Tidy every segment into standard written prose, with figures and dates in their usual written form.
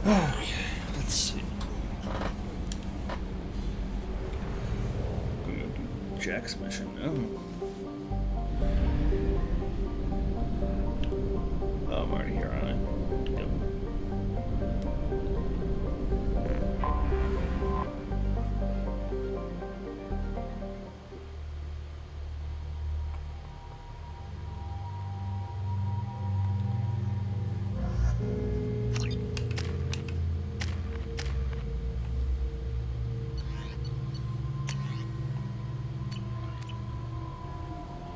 Okay, let's see. I'm gonna do Jack's mission now. Oh, I'm already here, aren't I? Yep.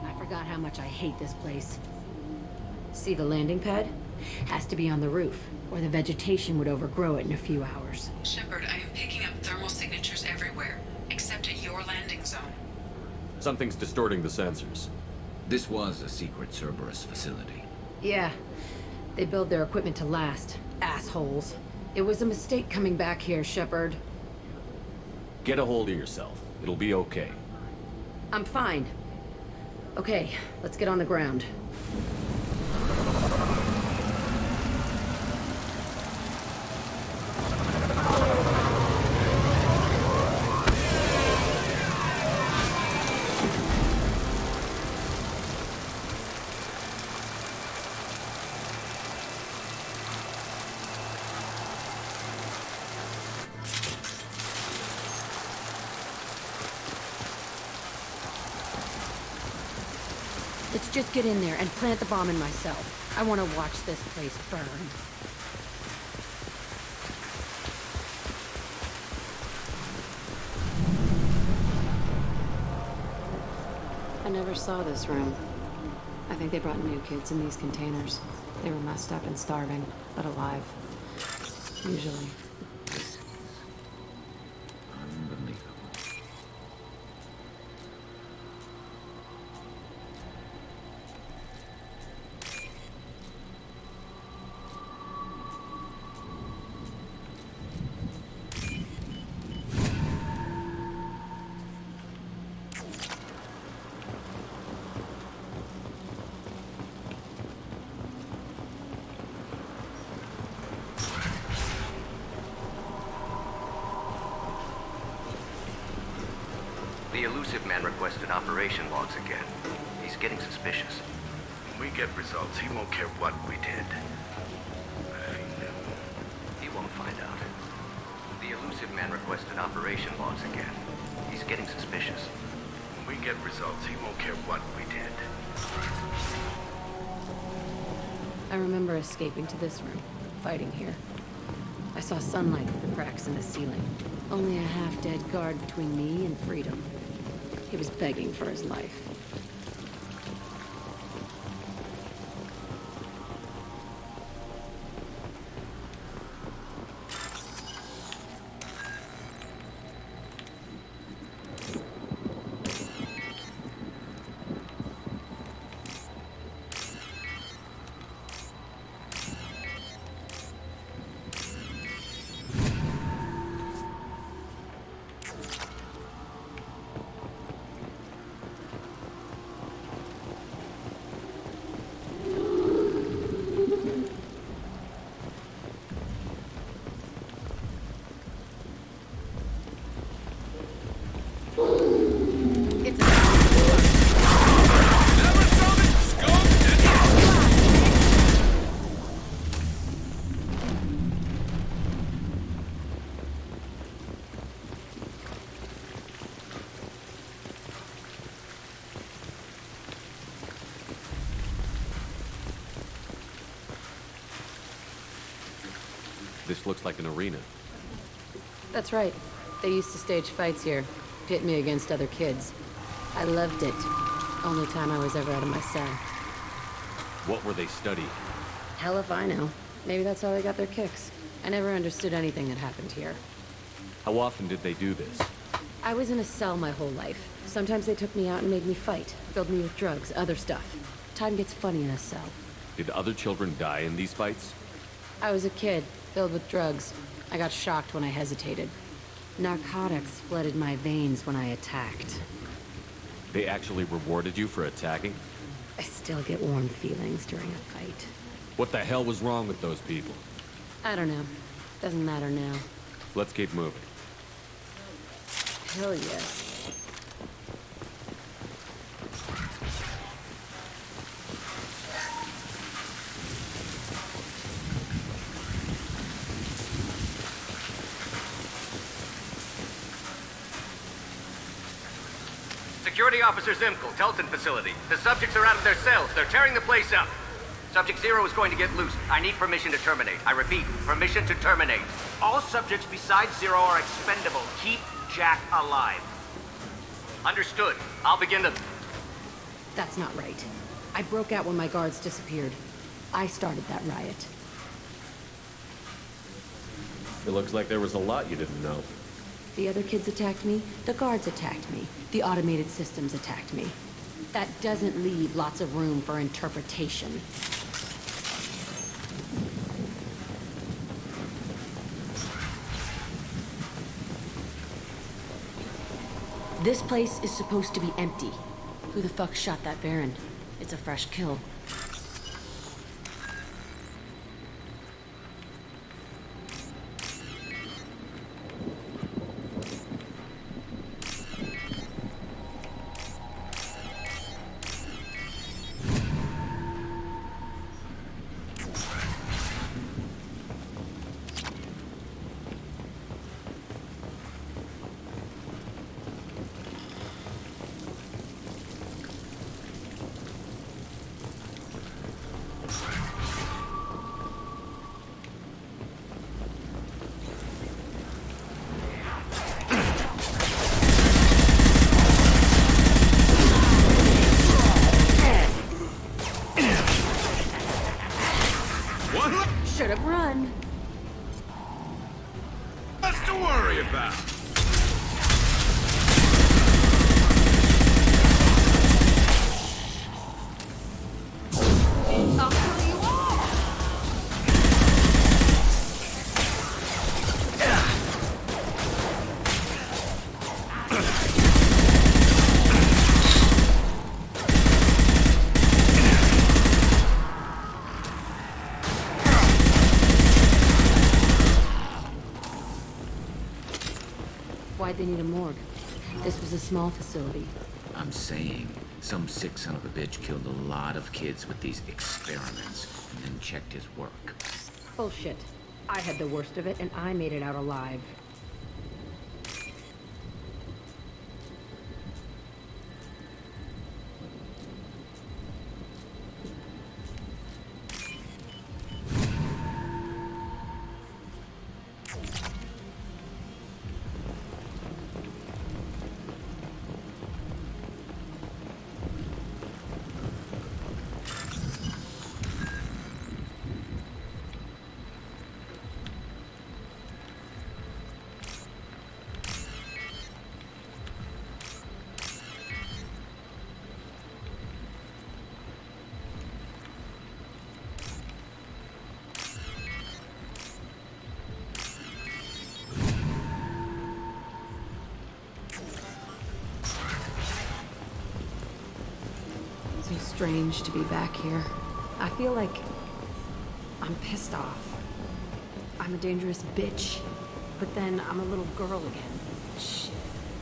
I forgot how much I hate this place. See the landing pad? Has to be on the roof, or the vegetation would overgrow it in a few hours. Shepard, I am picking up thermal signatures everywhere, except at your landing zone. Something's distorting the sensors. This was a secret Cerberus facility. Yeah, they build their equipment to last. Assholes. It was a mistake coming back here, Shepard. Get a hold of yourself. It'll be okay. I'm fine. Okay, let's get on the ground. Let's just get in there and plant the bomb in myself. I want to watch this place burn. I never saw this room. I think they brought new kids in these containers. They were messed up and starving, but alive. Usually. Unbelievable. The elusive man requested operation logs again. He's getting suspicious. When we get results, he won't care what we did. He won't find out. The elusive man requested operation logs again. He's getting suspicious. When we get results, he won't care what we did. I remember escaping to this room, fighting here. I saw sunlight through the cracks in the ceiling. Only a half-dead guard between me and freedom. He was begging for his life. This looks like an arena. That's right. They used to stage fights here, pit me against other kids. I loved it. Only time I was ever out of my cell. What were they studying? Hell if I know. Maybe that's how they got their kicks. I never understood anything that happened here. How often did they do this? I was in a cell my whole life. Sometimes they took me out and made me fight, filled me with drugs, other stuff. Time gets funny in a cell. Did other children die in these fights? I was a kid, filled with drugs. I got shocked when I hesitated. Narcotics flooded my veins when I attacked. They actually rewarded you for attacking? I still get warm feelings during a fight. What the hell was wrong with those people? I don't know. Doesn't matter now. Let's keep moving. Hell yes. Security Officer Zimkel, Telton facility. The subjects are out of their cells. They're tearing the place up. Subject Zero is going to get loose. I need permission to terminate. I repeat, permission to terminate. All subjects besides Zero are expendable. Keep Jack alive. Understood. I'll begin to... That's not right. I broke out when my guards disappeared. I started that riot. It looks like there was a lot you didn't know. The other kids attacked me, the guards attacked me, the automated systems attacked me. That doesn't leave lots of room for interpretation. This place is supposed to be empty. Who the fuck shot that Baron? It's a fresh kill. Should have run. What's to worry about? I'll kill you all! Why'd they need a morgue? This was a small facility. I'm saying, some sick son of a bitch killed a lot of kids with these experiments and then checked his work. Bullshit. I had the worst of it, and I made it out alive. It's strange to be back here. I feel like I'm pissed off. I'm a dangerous bitch, but then I'm a little girl again. Shit,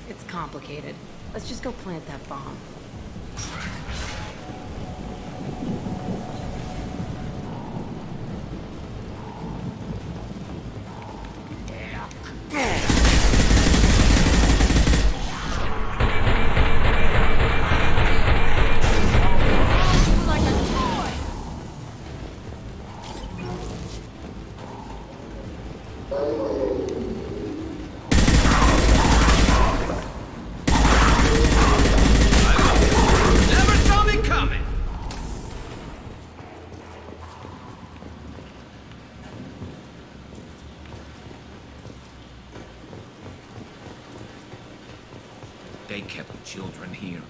it's complicated. Let's just go plant that bomb. Never saw me coming! They kept children here.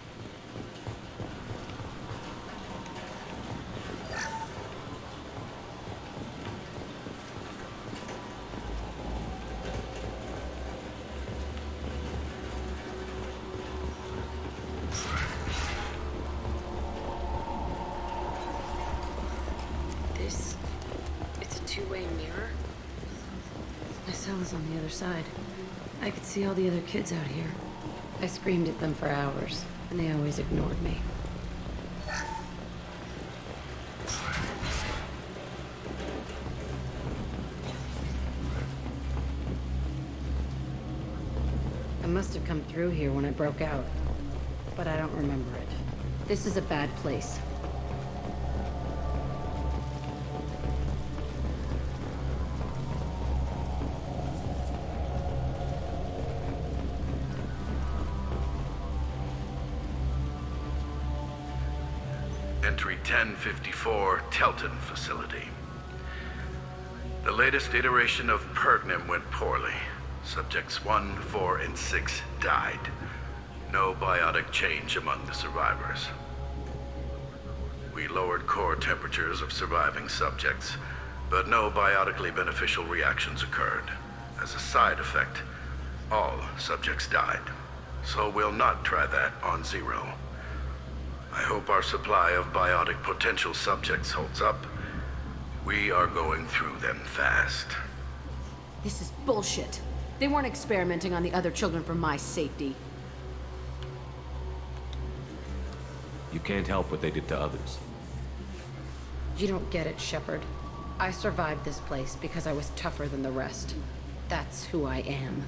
It's a two-way mirror? cell's on the other side. I could see all the other kids out here. I screamed at them for hours, and they always ignored me. I must have come through here when I broke out, but I don't remember it. This is a bad place. Entry 1054, Telton facility. The latest iteration of Pertinem went poorly. Subjects 1, 4, and 6 died. No biotic change among the survivors. We lowered core temperatures of surviving subjects, but no biotically beneficial reactions occurred. As a side effect, all subjects died. So we'll not try that on Zero. I hope our supply of biotic potential subjects holds up. We are going through them fast. This is bullshit. They weren't experimenting on the other children for my safety. You can't help what they did to others. You don't get it, Shepard. I survived this place because I was tougher than the rest. That's who I am.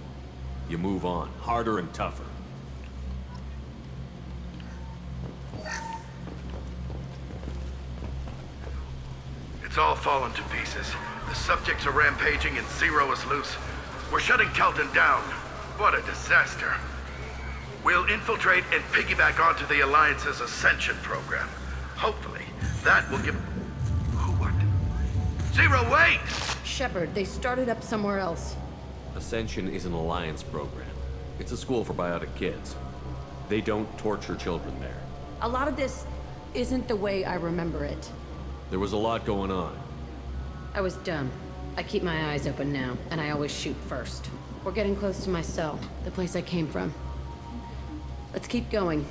You move on, harder and tougher. It's all fallen to pieces. The subjects are rampaging and Zero is loose. We're shutting Telton down. What a disaster. We'll infiltrate and piggyback onto the Alliance's Ascension program. Hopefully, that will give... Who, what? Zero, wait! Shepard, they started up somewhere else. Ascension is an Alliance program. It's a school for biotic kids. They don't torture children there. A lot of this isn't the way I remember it. There was a lot going on. I was dumb. I keep my eyes open now, and I always shoot first. We're getting close to my cell, the place I came from. Let's keep going.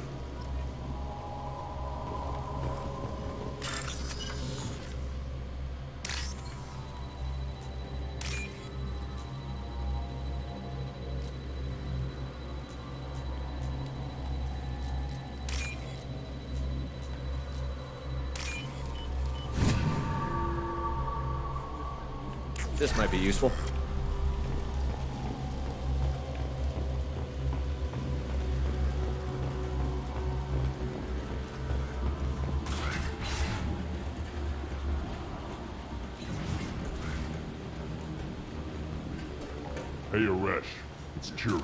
This might be useful. Hey, Aresh. It's Kieran.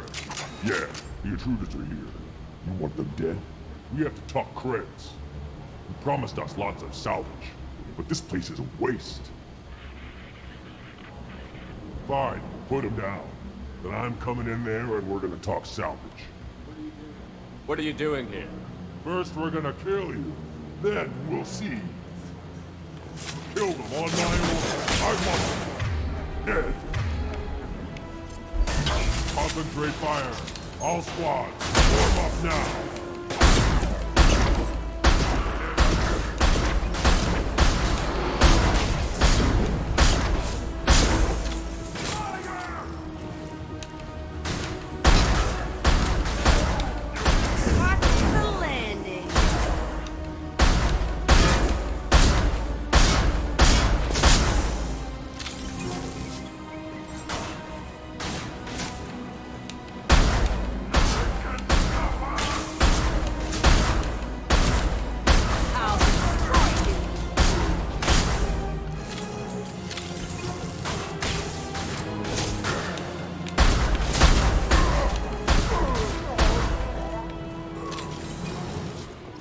Yeah, the intruders are here. You want them dead? We have to talk credits. You promised us lots of salvage, but this place is a waste. Fine, put him down. Then I'm coming in there and we're gonna talk salvage. What are you doing here? First we're gonna kill you. Then we'll see. Kill them on my order. I want them dead. Concentrate fire. All squads, form up now.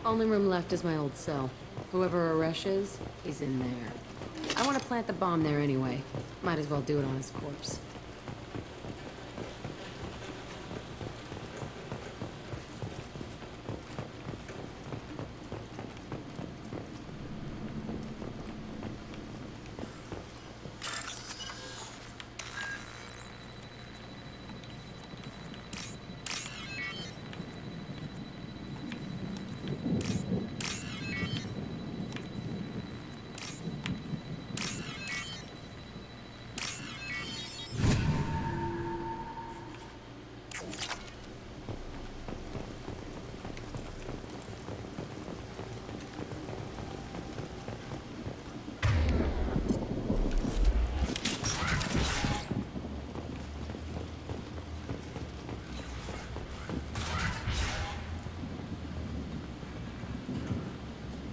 Only room left is my old cell. Whoever Aresh is, he's in there. I want to plant the bomb there anyway. Might as well do it on his corpse.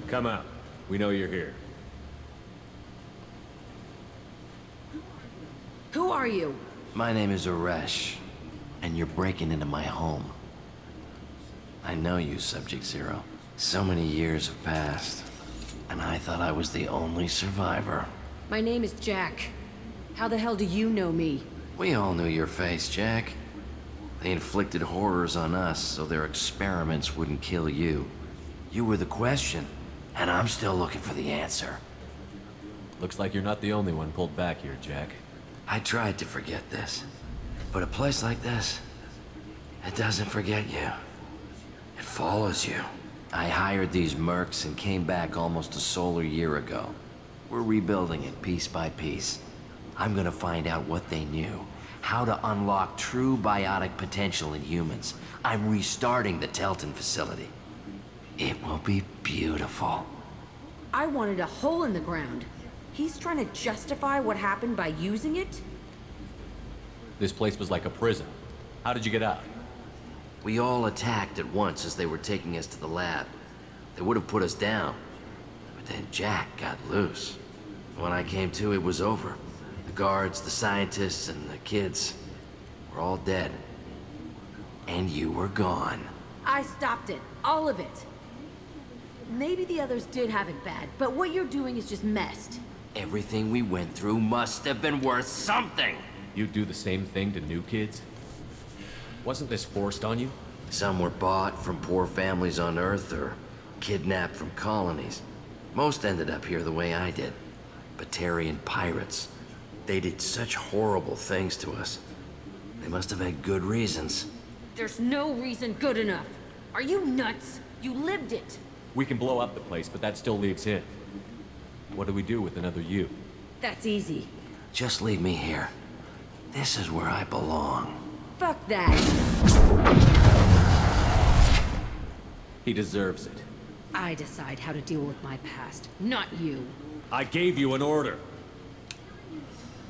Come out. We know you're here. Who are you? My name is Aresh, and you're breaking into my home. I know you, Subject Zero. So many years have passed, and I thought I was the only survivor. My name is Jack. How the hell do you know me? We all knew your face, Jack. They inflicted horrors on us so their experiments wouldn't kill you. You were the question, and I'm still looking for the answer. Looks like you're not the only one pulled back here, Jack. I tried to forget this, but a place like this, it doesn't forget you. It follows you. I hired these mercs and came back almost a solar year ago. We're rebuilding it piece by piece. I'm gonna find out what they knew, how to unlock true biotic potential in humans. I'm restarting the Telton facility. It will be beautiful. I wanted a hole in the ground. He's trying to justify what happened by using it? This place was like a prison. How did you get out? We all attacked at once as they were taking us to the lab. They would have put us down, but then Jack got loose. When I came to, it was over. The guards, the scientists, and the kids were all dead. And you were gone. I stopped it. All of it. Maybe the others did have it bad, but what you're doing is just messed. Everything we went through must have been worth something. You do the same thing to new kids? Wasn't this forced on you? Some were bought from poor families on Earth or kidnapped from colonies. Most ended up here the way I did. Batarian pirates. They did such horrible things to us. They must have had good reasons. There's no reason good enough. Are you nuts? You lived it. We can blow up the place, but that still leaves him. What do we do with another you? That's easy. Just leave me here. This is where I belong. Fuck that. He deserves it. I decide how to deal with my past, not you. I gave you an order.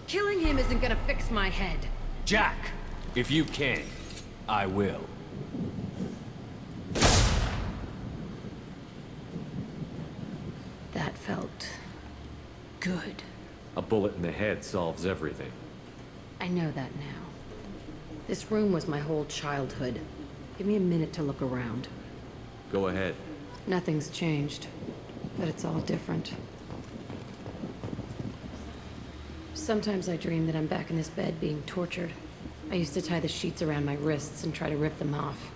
Killing him isn't gonna fix my head. Jack, if you can, I will. That felt good. A bullet in the head solves everything. I know that now. This room was my whole childhood. Give me a minute to look around. Go ahead. Nothing's changed, but it's all different. Sometimes I dream that I'm back in this bed being tortured. I used to tie the sheets around my wrists and try to rip them off.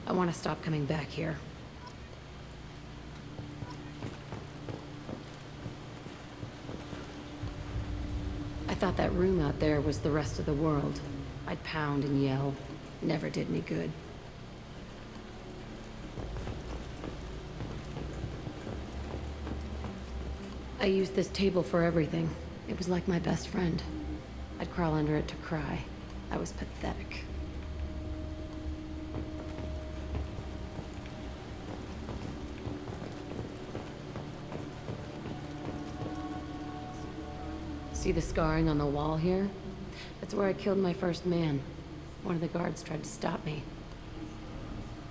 I want to stop coming back here. I thought that room out there was the rest of the world. I'd pound and yell. Never did any good. I used this table for everything. It was like my best friend. I'd crawl under it to cry. I was pathetic. See the scarring on the wall here? That's where I killed my first man. One of the guards tried to stop me.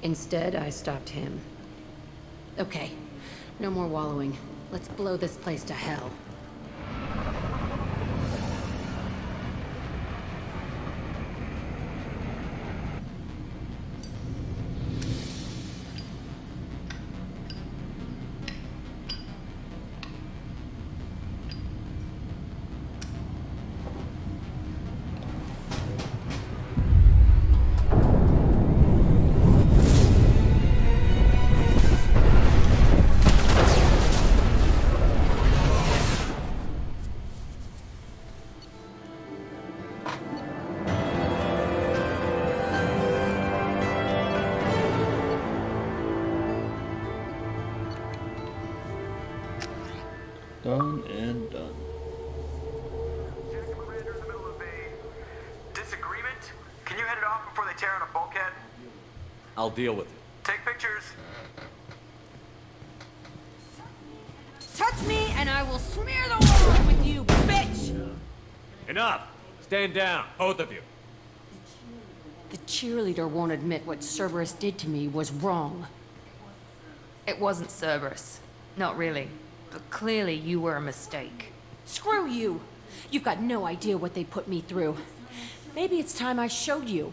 Instead, I stopped him. Okay, no more wallowing. Let's blow this place to hell. Done and done. Jack, Commander, in the middle of a disagreement. Can you head it off before they tear out a bulkhead? I'll deal with it. Take pictures. Touch me and I will smear the walls with you, bitch! Enough! Stand down, both of you. The cheerleader won't admit what Cerberus did to me was wrong. It wasn't Cerberus. Not really. But clearly you were a mistake. Screw you! You've got no idea what they put me through. Maybe it's time I showed you.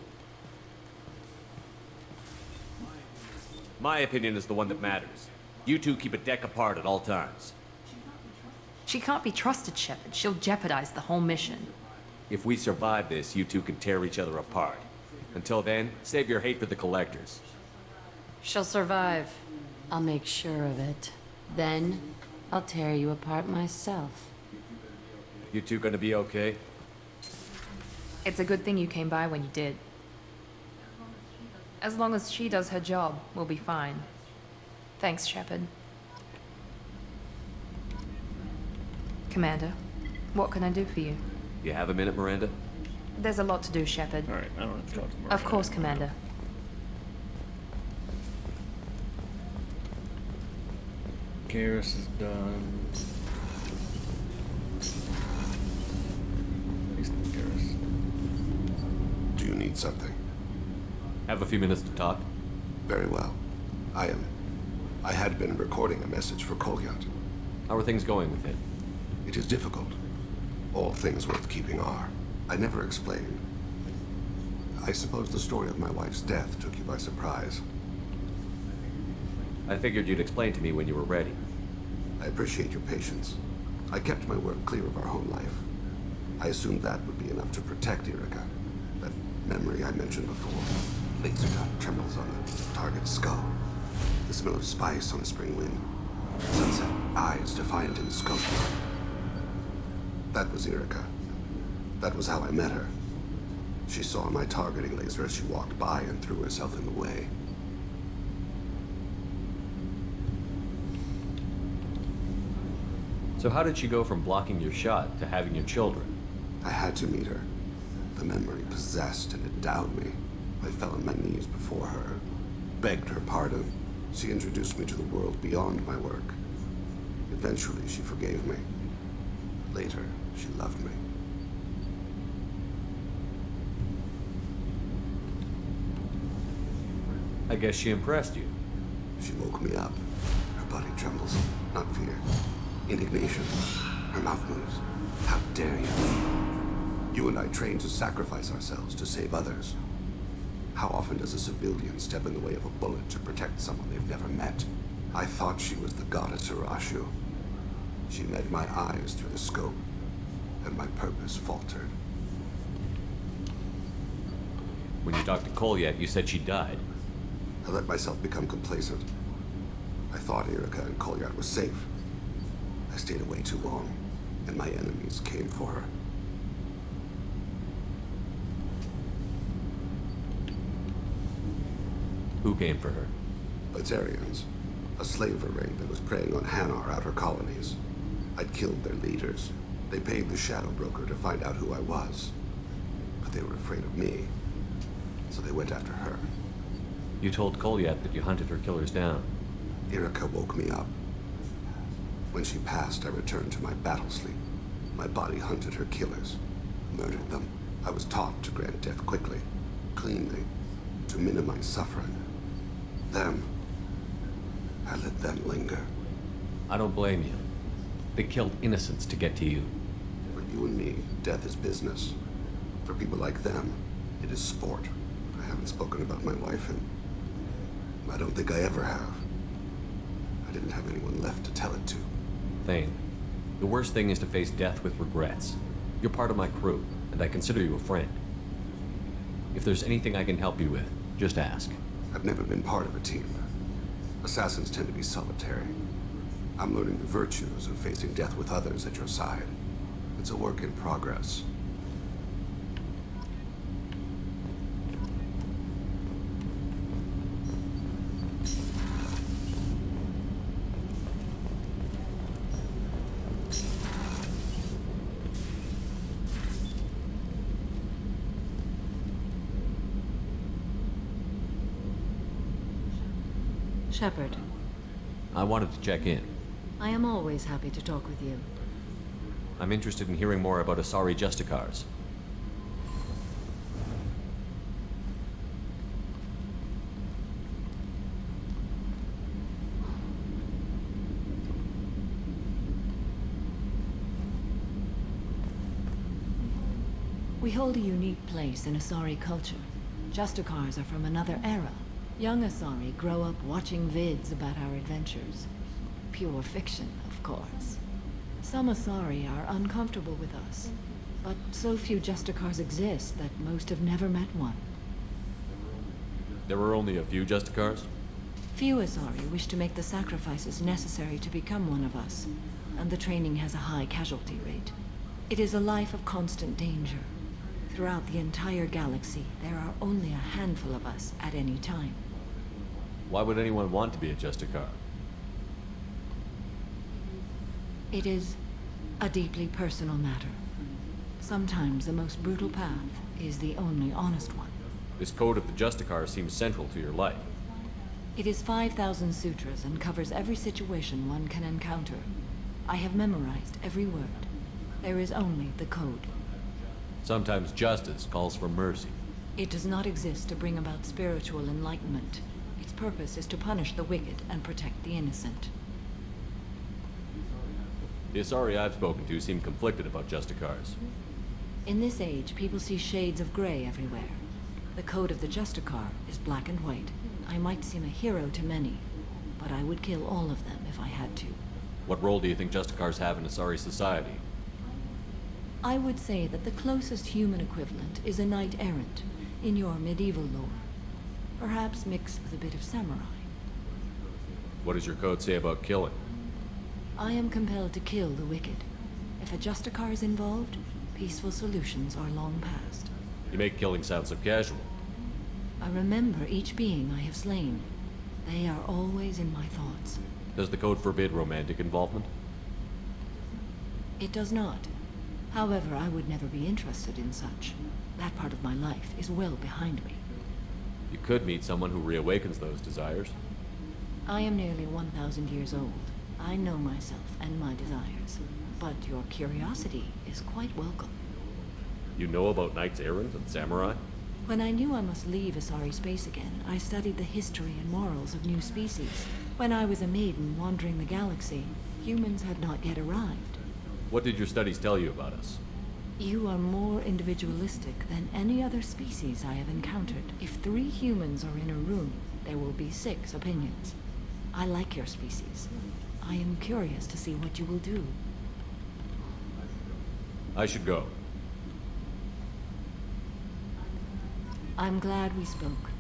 My opinion is the one that matters. You two keep a deck apart at all times. She can't be trusted, Shepard. She'll jeopardize the whole mission. If we survive this, you two can tear each other apart. Until then, save your hate for the collectors. She'll survive. I'll make sure of it. Then, I'll tear you apart myself. You two gonna be okay? It's a good thing you came by when you did. As long as she does her job, we'll be fine. Thanks, Shepard. Commander, what can I do for you? You have a minute, Miranda? There's a lot to do, Shepard. Alright, I don't have to talk to Miranda. Of course, Commander. Garrus is done. At least Garrus. Do you need something? Have a few minutes to talk? Very well. I had been recording a message for Kolyat. How are things going with it? It is difficult. All things worth keeping are. I never explained. I suppose the story of my wife's death took you by surprise. I figured you'd explain to me when you were ready. I appreciate your patience. I kept my work clear of our home life. I assumed that would be enough to protect Erica. That memory I mentioned before. Laser dot trembles on the target's skull. The smell of spice on a spring wind. Sunset eyes defiant in the scope. That was Erica. That was how I met her. She saw my targeting laser as she walked by and threw herself in the way. So how did she go from blocking your shot to having your children? I had to meet her. The memory possessed and endowed me. I fell on my knees before her, begged her pardon. She introduced me to the world beyond my work. Eventually, she forgave me. Later, she loved me. I guess she impressed you. She woke me up. Her body trembles. Not fear. Indignation. Her mouth moves. How dare you? You and I trained to sacrifice ourselves to save others. How often does a civilian step in the way of a bullet to protect someone they've never met? I thought she was the goddess Arashu. She met my eyes through the scope, and my purpose faltered. When you talked to Kolyat, you said she died. I let myself become complacent. I thought Erica and Kolyat were safe. I stayed away too long, and my enemies came for her. Who came for her? Batarians. A slaver ring that was preying on Hanar outer colonies. I'd killed their leaders. They paid the Shadow Broker to find out who I was. But they were afraid of me, so they went after her. You told Kolyat that you hunted her killers down. Erica woke me up. When she passed, I returned to my battle sleep. My body hunted her killers, murdered them. I was taught to grant death quickly, cleanly, to minimize suffering. Them, I let them linger. I don't blame you. They killed innocents to get to you. For you and me, death is business. For people like them, it is sport. I haven't spoken about my wife, and I don't think I ever have. I didn't have anyone left to tell it to. Thane, the worst thing is to face death with regrets. You're part of my crew, and I consider you a friend. If there's anything I can help you with, just ask. I've never been part of a team. Assassins tend to be solitary. I'm learning the virtues of facing death with others at your side. It's a work in progress. Shepard, I wanted to check in. I am always happy to talk with you. I'm interested in hearing more about Asari Justicars. We hold a unique place in Asari culture. Justicars are from another era. Young Asari grow up watching vids about our adventures. Pure fiction, of course. Some Asari are uncomfortable with us, but so few Justicars exist that most have never met one. There were only a few Justicars? Few Asari wish to make the sacrifices necessary to become one of us, and the training has a high casualty rate. It is a life of constant danger. Throughout the entire galaxy, there are only a handful of us at any time. Why would anyone want to be a Justicar? It is a deeply personal matter. Sometimes the most brutal path is the only honest one. This code of the Justicar seems central to your life. It is 5,000 sutras and covers every situation one can encounter. I have memorized every word. There is only the code. Sometimes justice calls for mercy. It does not exist to bring about spiritual enlightenment. Its purpose is to punish the wicked and protect the innocent. The Asari I've spoken to seem conflicted about Justicars. In this age, people see shades of gray everywhere. The code of the Justicar is black and white. I might seem a hero to many, but I would kill all of them if I had to. What role do you think Justicars have in Asari society? I would say that the closest human equivalent is a knight-errant in your medieval lore. Perhaps mixed with a bit of samurai. What does your code say about killing? I am compelled to kill the wicked. If a Justicar is involved, peaceful solutions are long past. You make killing sound so casual. I remember each being I have slain. They are always in my thoughts. Does the code forbid romantic involvement? It does not. However, I would never be interested in such. That part of my life is well behind me. You could meet someone who reawakens those desires. I am nearly 1,000 years old. I know myself and my desires. But your curiosity is quite welcome. You know about knights errant and samurai? When I knew I must leave Asari space again, I studied the history and morals of new species. When I was a maiden wandering the galaxy, humans had not yet arrived. What did your studies tell you about us? You are more individualistic than any other species I have encountered. If 3 humans are in a room, there will be 6 opinions. I like your species. I am curious to see what you will do. I should go. I'm glad we spoke.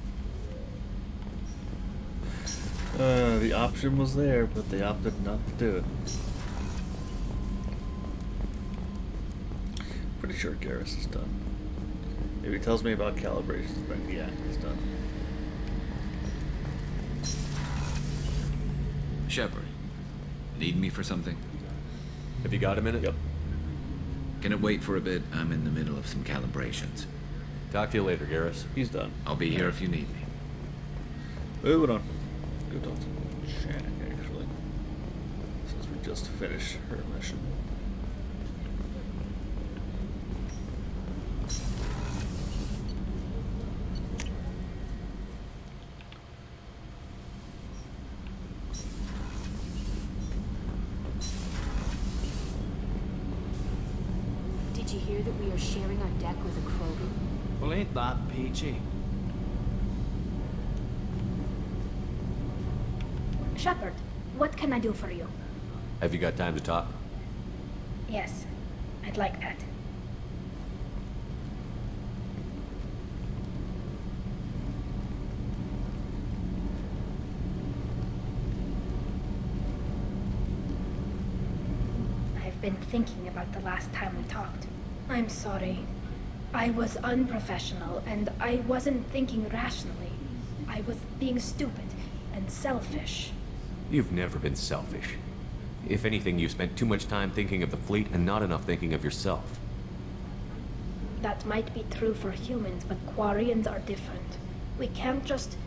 The option was there, but they opted not to do it. Pretty sure Garrus is done. Maybe he tells me about calibrations, but yeah, he's done. Shepard, need me for something? Have you got a minute? Yep. Can it wait for a bit? I'm in the middle of some calibrations. Talk to you later, Garrus. He's done. I'll be here if you need me. Moving on. Go talk to Shannon, actually. Since we just finished her mission. Did you hear that we are sharing our deck with a Krogan? Well, ain't that peachy? Shepard, what can I do for you? Have you got time to talk? Yes, I'd like that. I've been thinking about the last time we talked. I'm sorry. I was unprofessional, and I wasn't thinking rationally. I was being stupid and selfish. You've never been selfish. If anything, you spent too much time thinking of the fleet and not enough thinking of yourself. That might be true for humans, but Quarians are different. We can't just...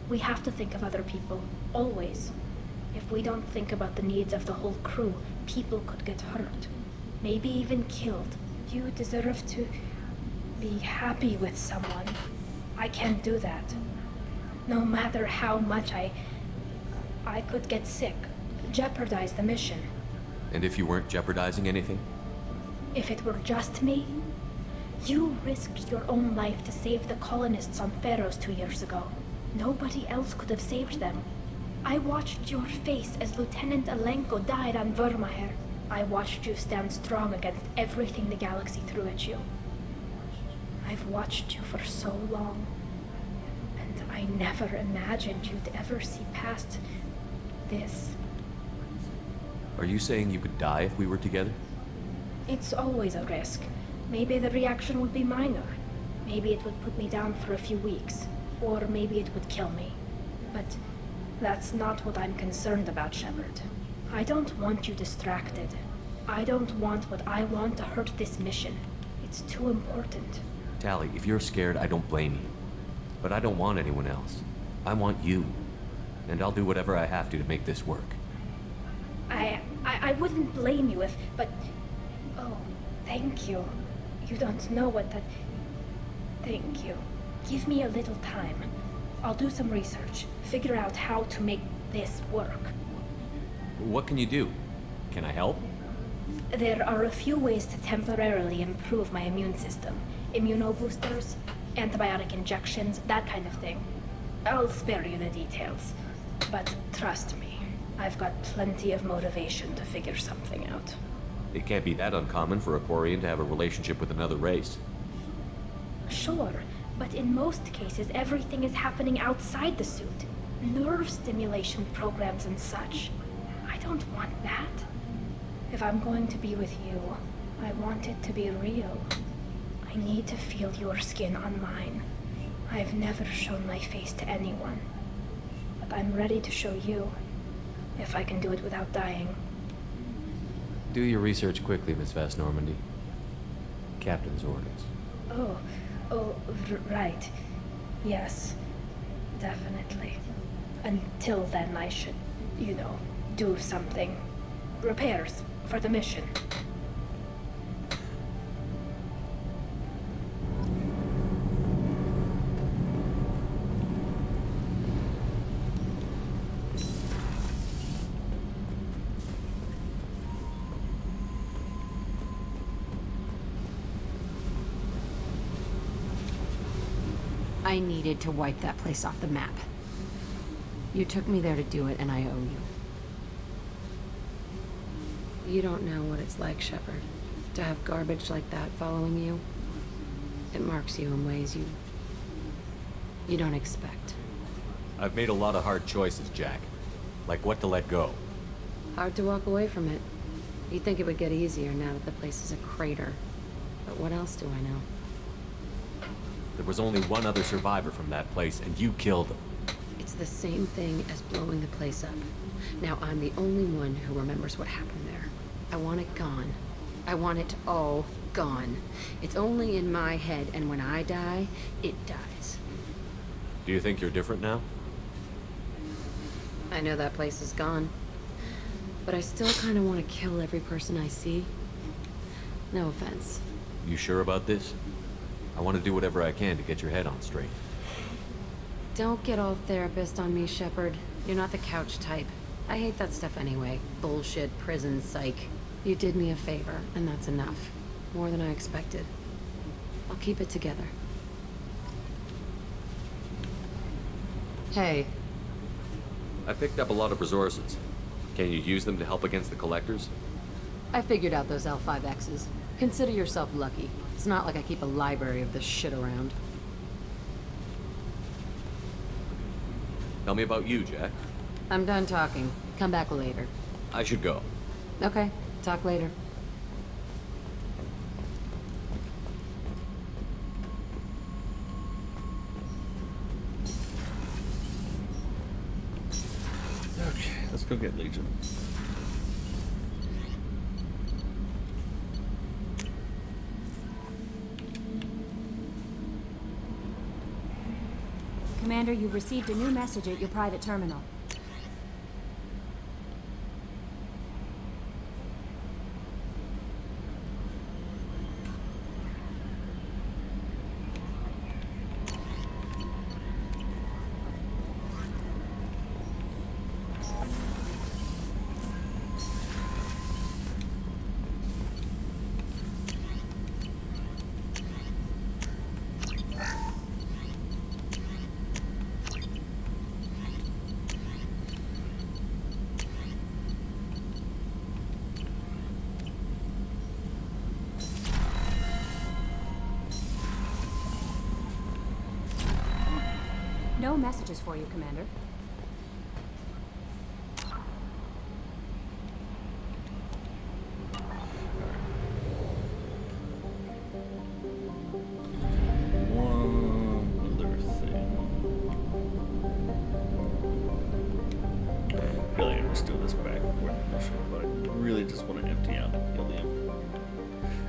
We have to think of other people, always. If we don't think about the needs of the whole crew, people could get hurt. Maybe even killed. You deserve to be happy with someone. I can't do that. No matter how much I could get sick, jeopardize the mission. And if you weren't jeopardizing anything? If it were just me, You risked your own life to save the colonists on Pharaohs 2 years ago. Nobody else could have saved them. I watched your face as Lieutenant Alenko died on Vermeer. I watched you stand strong against everything the galaxy threw at you. I've watched you for so long, and I never imagined you'd ever see past this. Are you saying you could die if we were together? It's always a risk. Maybe the reaction would be minor. Maybe it would put me down for a few weeks. Or maybe it would kill me. But that's not what I'm concerned about, Shepard. I don't want you distracted. I don't want what I want to hurt this mission. It's too important. Tally, if you're scared, I don't blame you. But I don't want anyone else. I want you. And I'll do whatever I have to make this work. I wouldn't blame you if, but... Oh, thank you. You don't know what that... Thank you. Give me a little time. I'll do some research, figure out how to make this work. What can you do? Can I help? There are a few ways to temporarily improve my immune system. Immunoboosters, antibiotic injections, that kind of thing. I'll spare you the details. But trust me, I've got plenty of motivation to figure something out. It can't be that uncommon for a Quarian to have a relationship with another race. Sure, but in most cases everything is happening outside the suit. Nerve stimulation programs and such. I don't want that. If I'm going to be with you, I want it to be real. I need to feel your skin on mine. I've never shown my face to anyone. But I'm ready to show you, if I can do it without dying. Do your research quickly, Miss Vast Normandy. Captain's orders. Right. Yes, definitely. Until then, I should, do something. Repairs for the mission. I needed to wipe that place off the map. You took me there to do it, and I owe you. You don't know what it's like, Shepard, to have garbage like that following you. It marks you in ways you don't expect. I've made a lot of hard choices, Jack. Like what to let go. Hard to walk away from it. You'd think it would get easier now that the place is a crater. But what else do I know? There was only one other survivor from that place, and you killed him. It's the same thing as blowing the place up. Now I'm the only one who remembers what happened there. I want it gone. I want it all gone. It's only in my head, and when I die, it dies. Do you think you're different now? I know that place is gone. But I still kind of want to kill every person I see. No offense. You sure about this? I want to do whatever I can to get your head on straight. Don't get all therapist on me, Shepard. You're not the couch type. I hate that stuff anyway. Bullshit, prison, psych. You did me a favor, and that's enough. More than I expected. I'll keep it together. Hey. I picked up a lot of resources. Can you use them to help against the collectors? I figured out those L5Xs. Consider yourself lucky. It's not like I keep a library of this shit around. Tell me about you, Jack. I'm done talking. Come back later. I should go. Okay. Talk later. Okay, let's go get Legion. Commander, you've received a new message at your private terminal. No messages for you, Commander. One other thing. I feel like I'm just doing this back before the mission, but I really just want to empty out helium.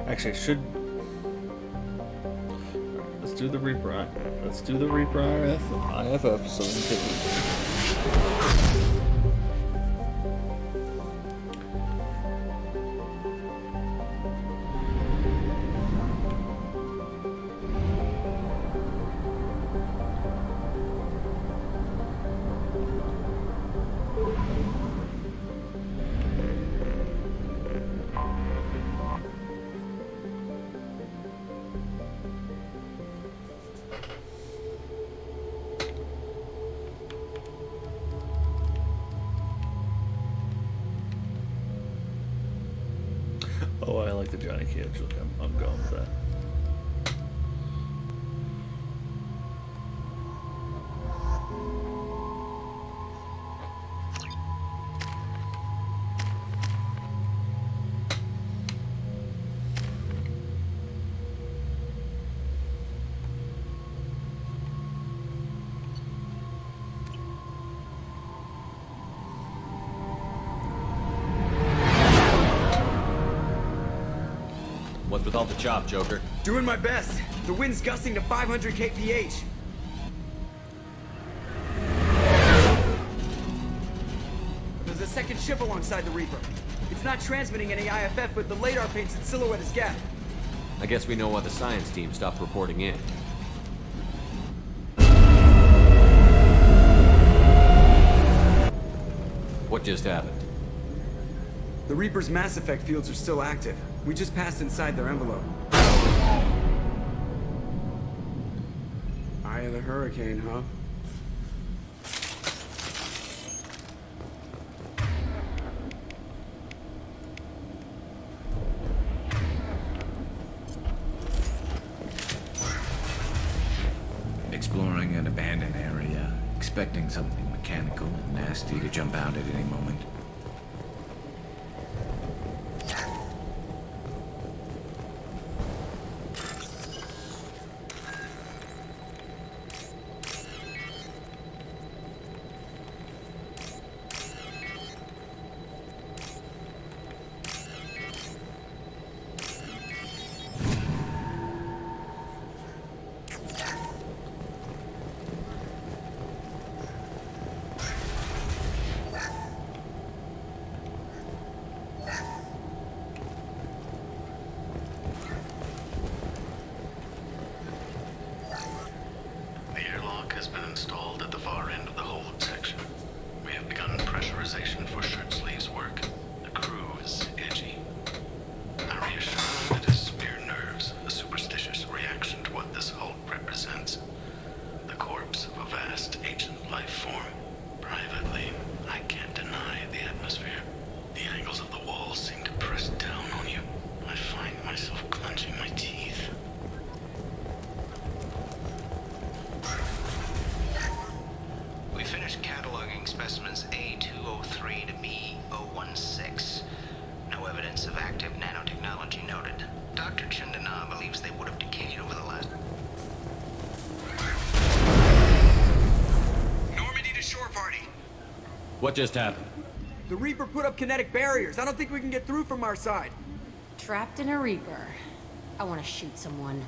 Actually, I should. Let's do the Reaper. Let's do the Reaper IFF so we can take it. Oh, I like the Johnny Cage look. I'm going with that. What's with all the chop, Joker? Doing my best. The wind's gusting to 500 kph. There's a second ship alongside the Reaper. It's not transmitting any IFF, but the radar paints its silhouette as Gap. I guess we know why the science team stopped reporting in. What just happened? The Reaper's mass effect fields are still active. We just passed inside their envelope. Eye of the hurricane, huh? Exploring an abandoned area, expecting something mechanical and nasty to jump out at any moment. Has been installed at the far end of the hold section. We have begun pressurization for shirt sleeves work. The crew is edgy. I reassure them it is mere nerves, a superstitious reaction to what this hold represents. The corpse of a vast ancient life form. Privately, I can't deny the atmosphere. The angles of the walls seem to press down on you. I find myself clenching my teeth. We finished cataloging specimens A203 to B016. No evidence of active nanotechnology noted. Dr. Chandana believes they would have decayed over the last... Normandy to shore party. What just happened? The Reaper put up kinetic barriers. I don't think we can get through from our side. Trapped in a Reaper. I want to shoot someone.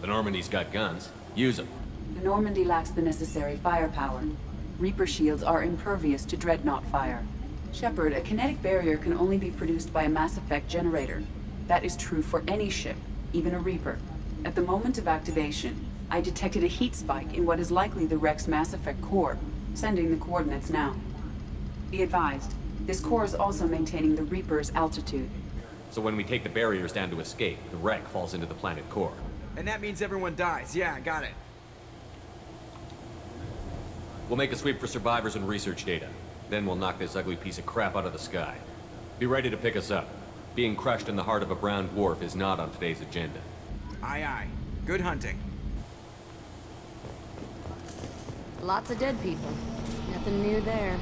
The Normandy's got guns. Use them. The Normandy lacks the necessary firepower. Reaper shields are impervious to dreadnought fire. Shepard, a kinetic barrier can only be produced by a mass effect generator. That is true for any ship, even a Reaper. At the moment of activation, I detected a heat spike in what is likely the wreck's mass effect core, sending the coordinates now. Be advised, this core is also maintaining the Reaper's altitude. So when we take the barriers down to escape, the wreck falls into the planet core. And that means everyone dies. Yeah, I got it. We'll make a sweep for survivors and research data. Then we'll knock this ugly piece of crap out of the sky. Be ready to pick us up. Being crushed in the heart of a brown dwarf is not on today's agenda. Aye, aye. Good hunting. Lots of dead people. Nothing new there.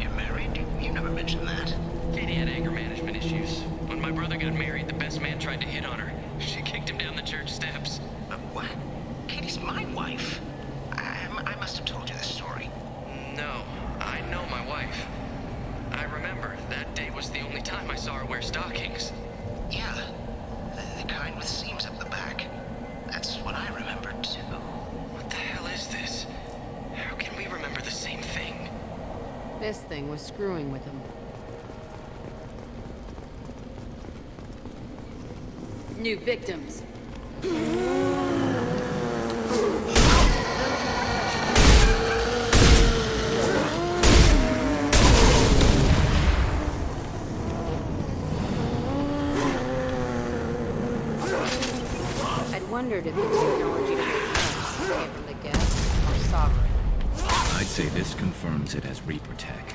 You're married? You never mentioned that. Katie had anger management issues. When my brother got married, the best man tried to hit on her. She kicked him down the church steps. What? Katie's my wife. I must have told you this story. No, I know my wife. I remember that day was the only time I saw her wear stockings. Yeah, the kind with seams up the back. That's what I remembered too. What the hell is this? How can we remember the same thing? This thing was screwing with him. New victims. I'd wondered if the technology to make guns came from the guests or sovereign. I'd say this confirms it as Reaper tech.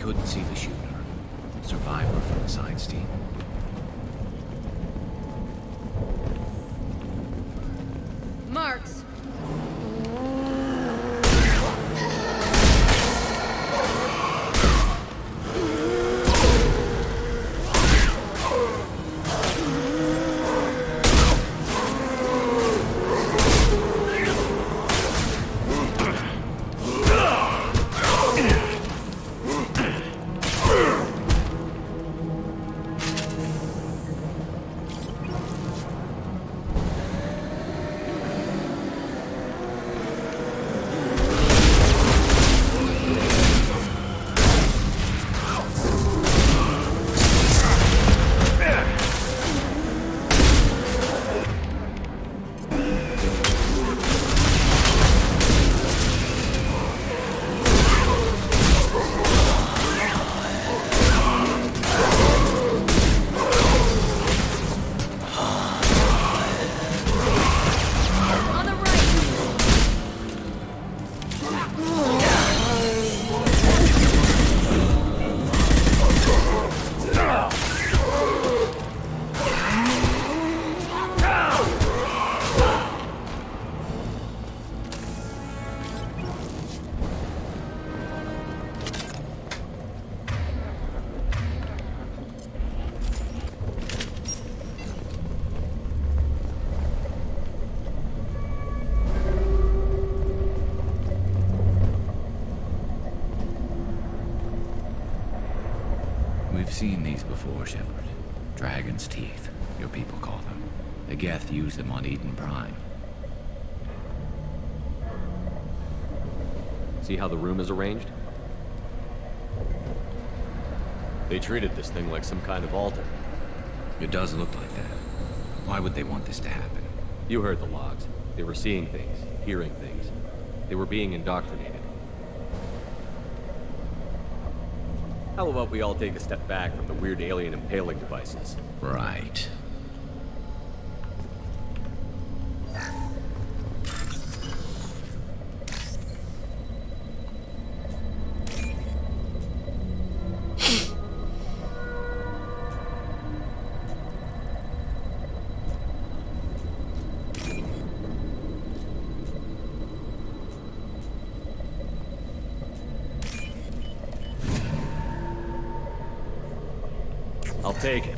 Couldn't see the shooter. Survivor from the science team. Marks. We've seen these before, Shepard. Dragon's teeth, your people call them. The Geth used them on Eden Prime. See how the room is arranged? They treated this thing like some kind of altar. It does look like that. Why would they want this to happen? You heard the logs. They were seeing things, hearing things. They were being indoctrinated. How about we all take a step back from the weird alien impaling devices? Right. I'll take it.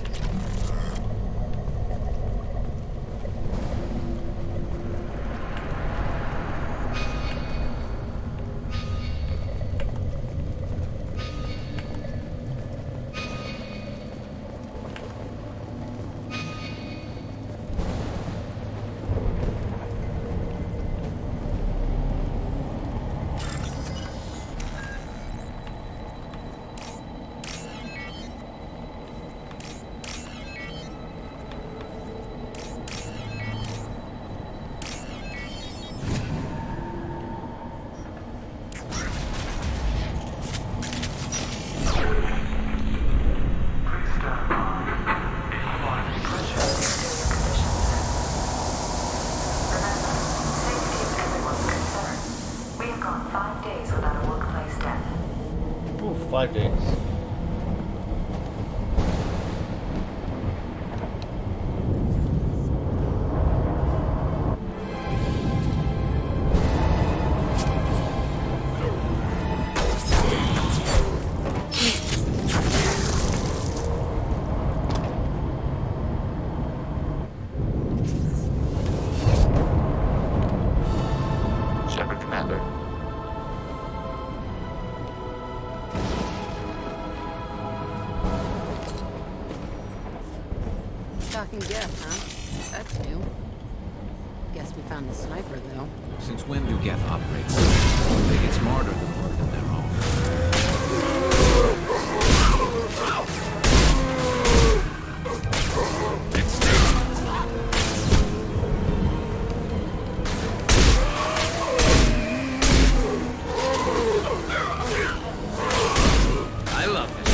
We have gone 5 days without a workplace death. Ooh, 5 days. Shepard, Commander. Talking Geth, huh? That's new. Guess we found the sniper, though. Since when do Geth operate? They get smarter the more than their own. Next station. I love this.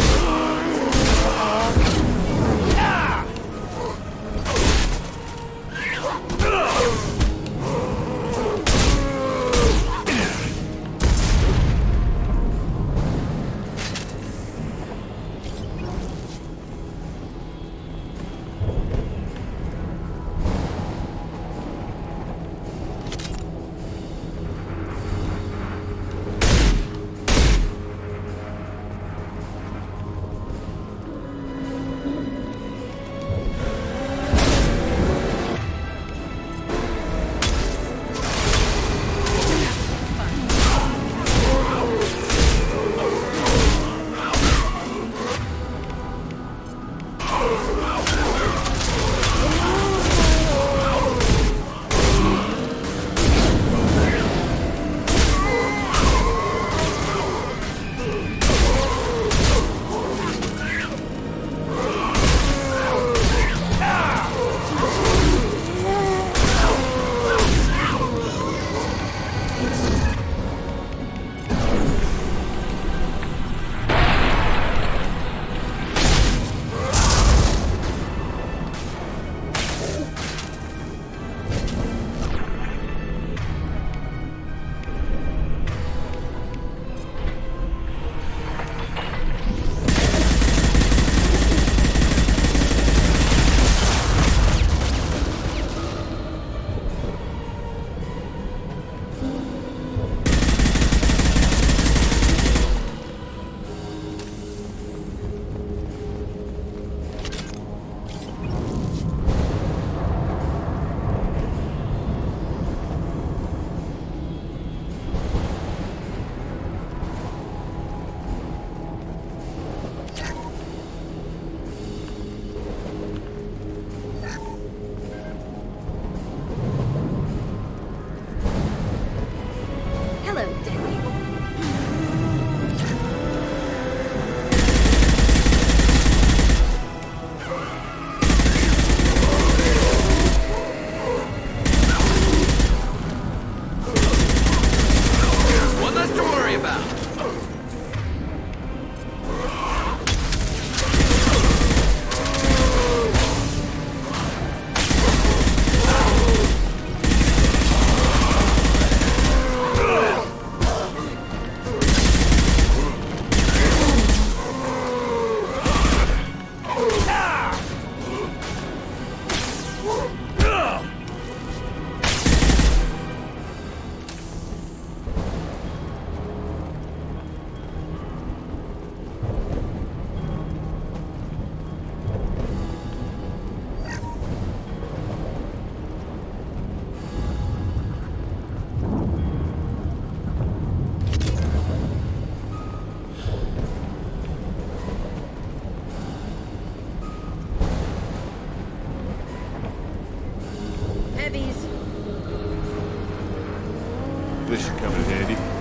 This should come in handy.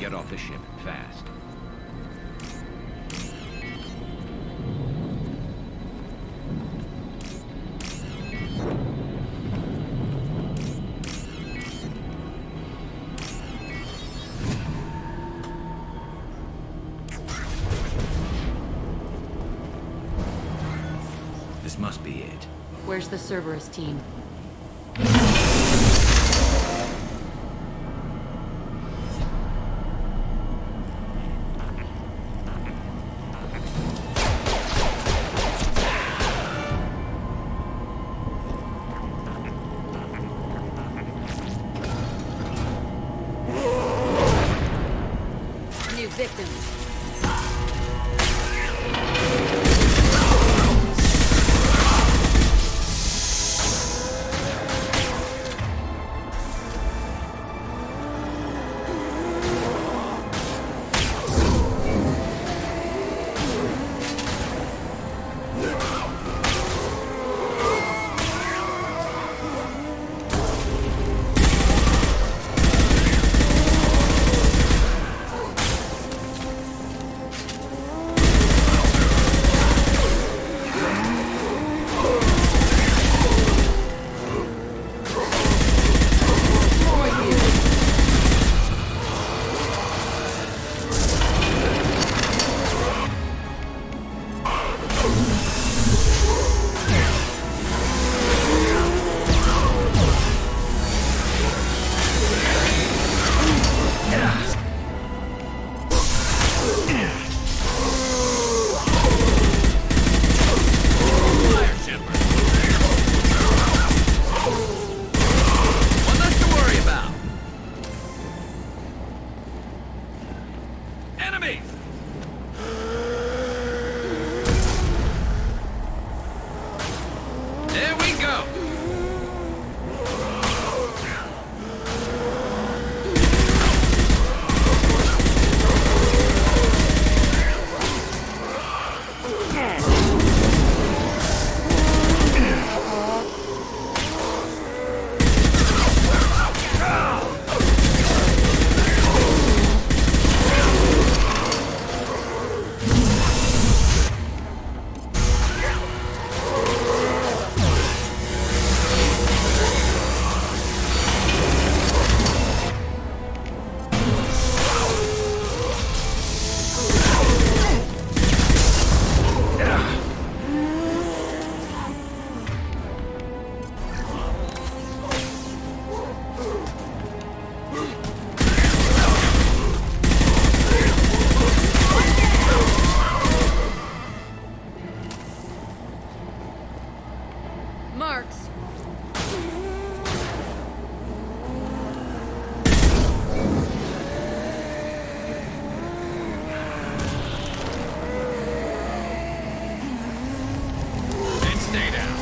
get off the ship, fast. This must be it. Where's the Cerberus team? New victims. Marks. And stay down.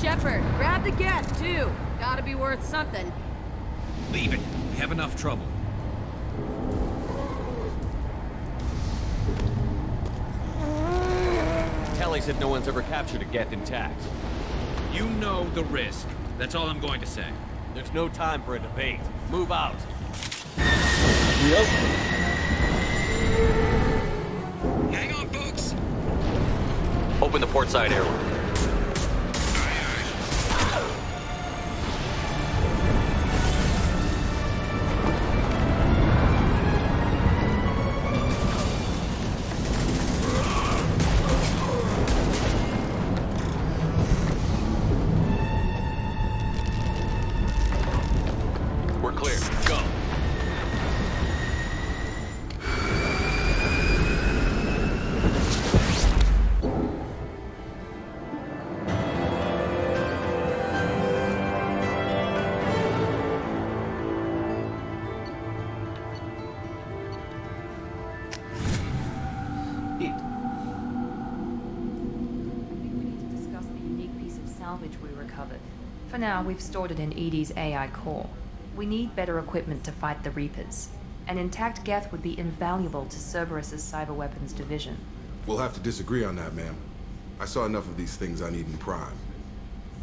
Shepard, grab the Geth, too. Gotta be worth something. Leave it. We have enough trouble. Kelly said no one's ever captured a Geth intact. You know the risk. That's all I'm going to say. There's no time for a debate. Move out. Yep. Hang on, folks. Open the port side airlock. salvage we recovered. For now, we've stored it in Edie's AI core. We need better equipment to fight the Reapers. An intact Geth would be invaluable to Cerberus's cyber weapons division. We'll have to disagree on that, ma'am. I saw enough of these things I need in Prime.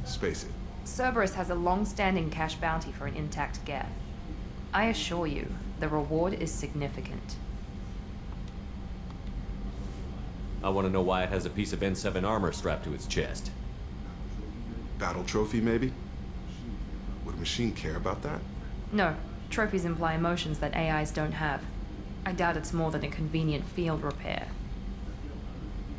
Space it. Cerberus has a long-standing cash bounty for an intact Geth. I assure you, the reward is significant. I want to know why it has a piece of N7 armor strapped to its chest. Battle trophy, maybe? Would a machine care about that? No, trophies imply emotions that AIs don't have. I doubt it's more than a convenient field repair.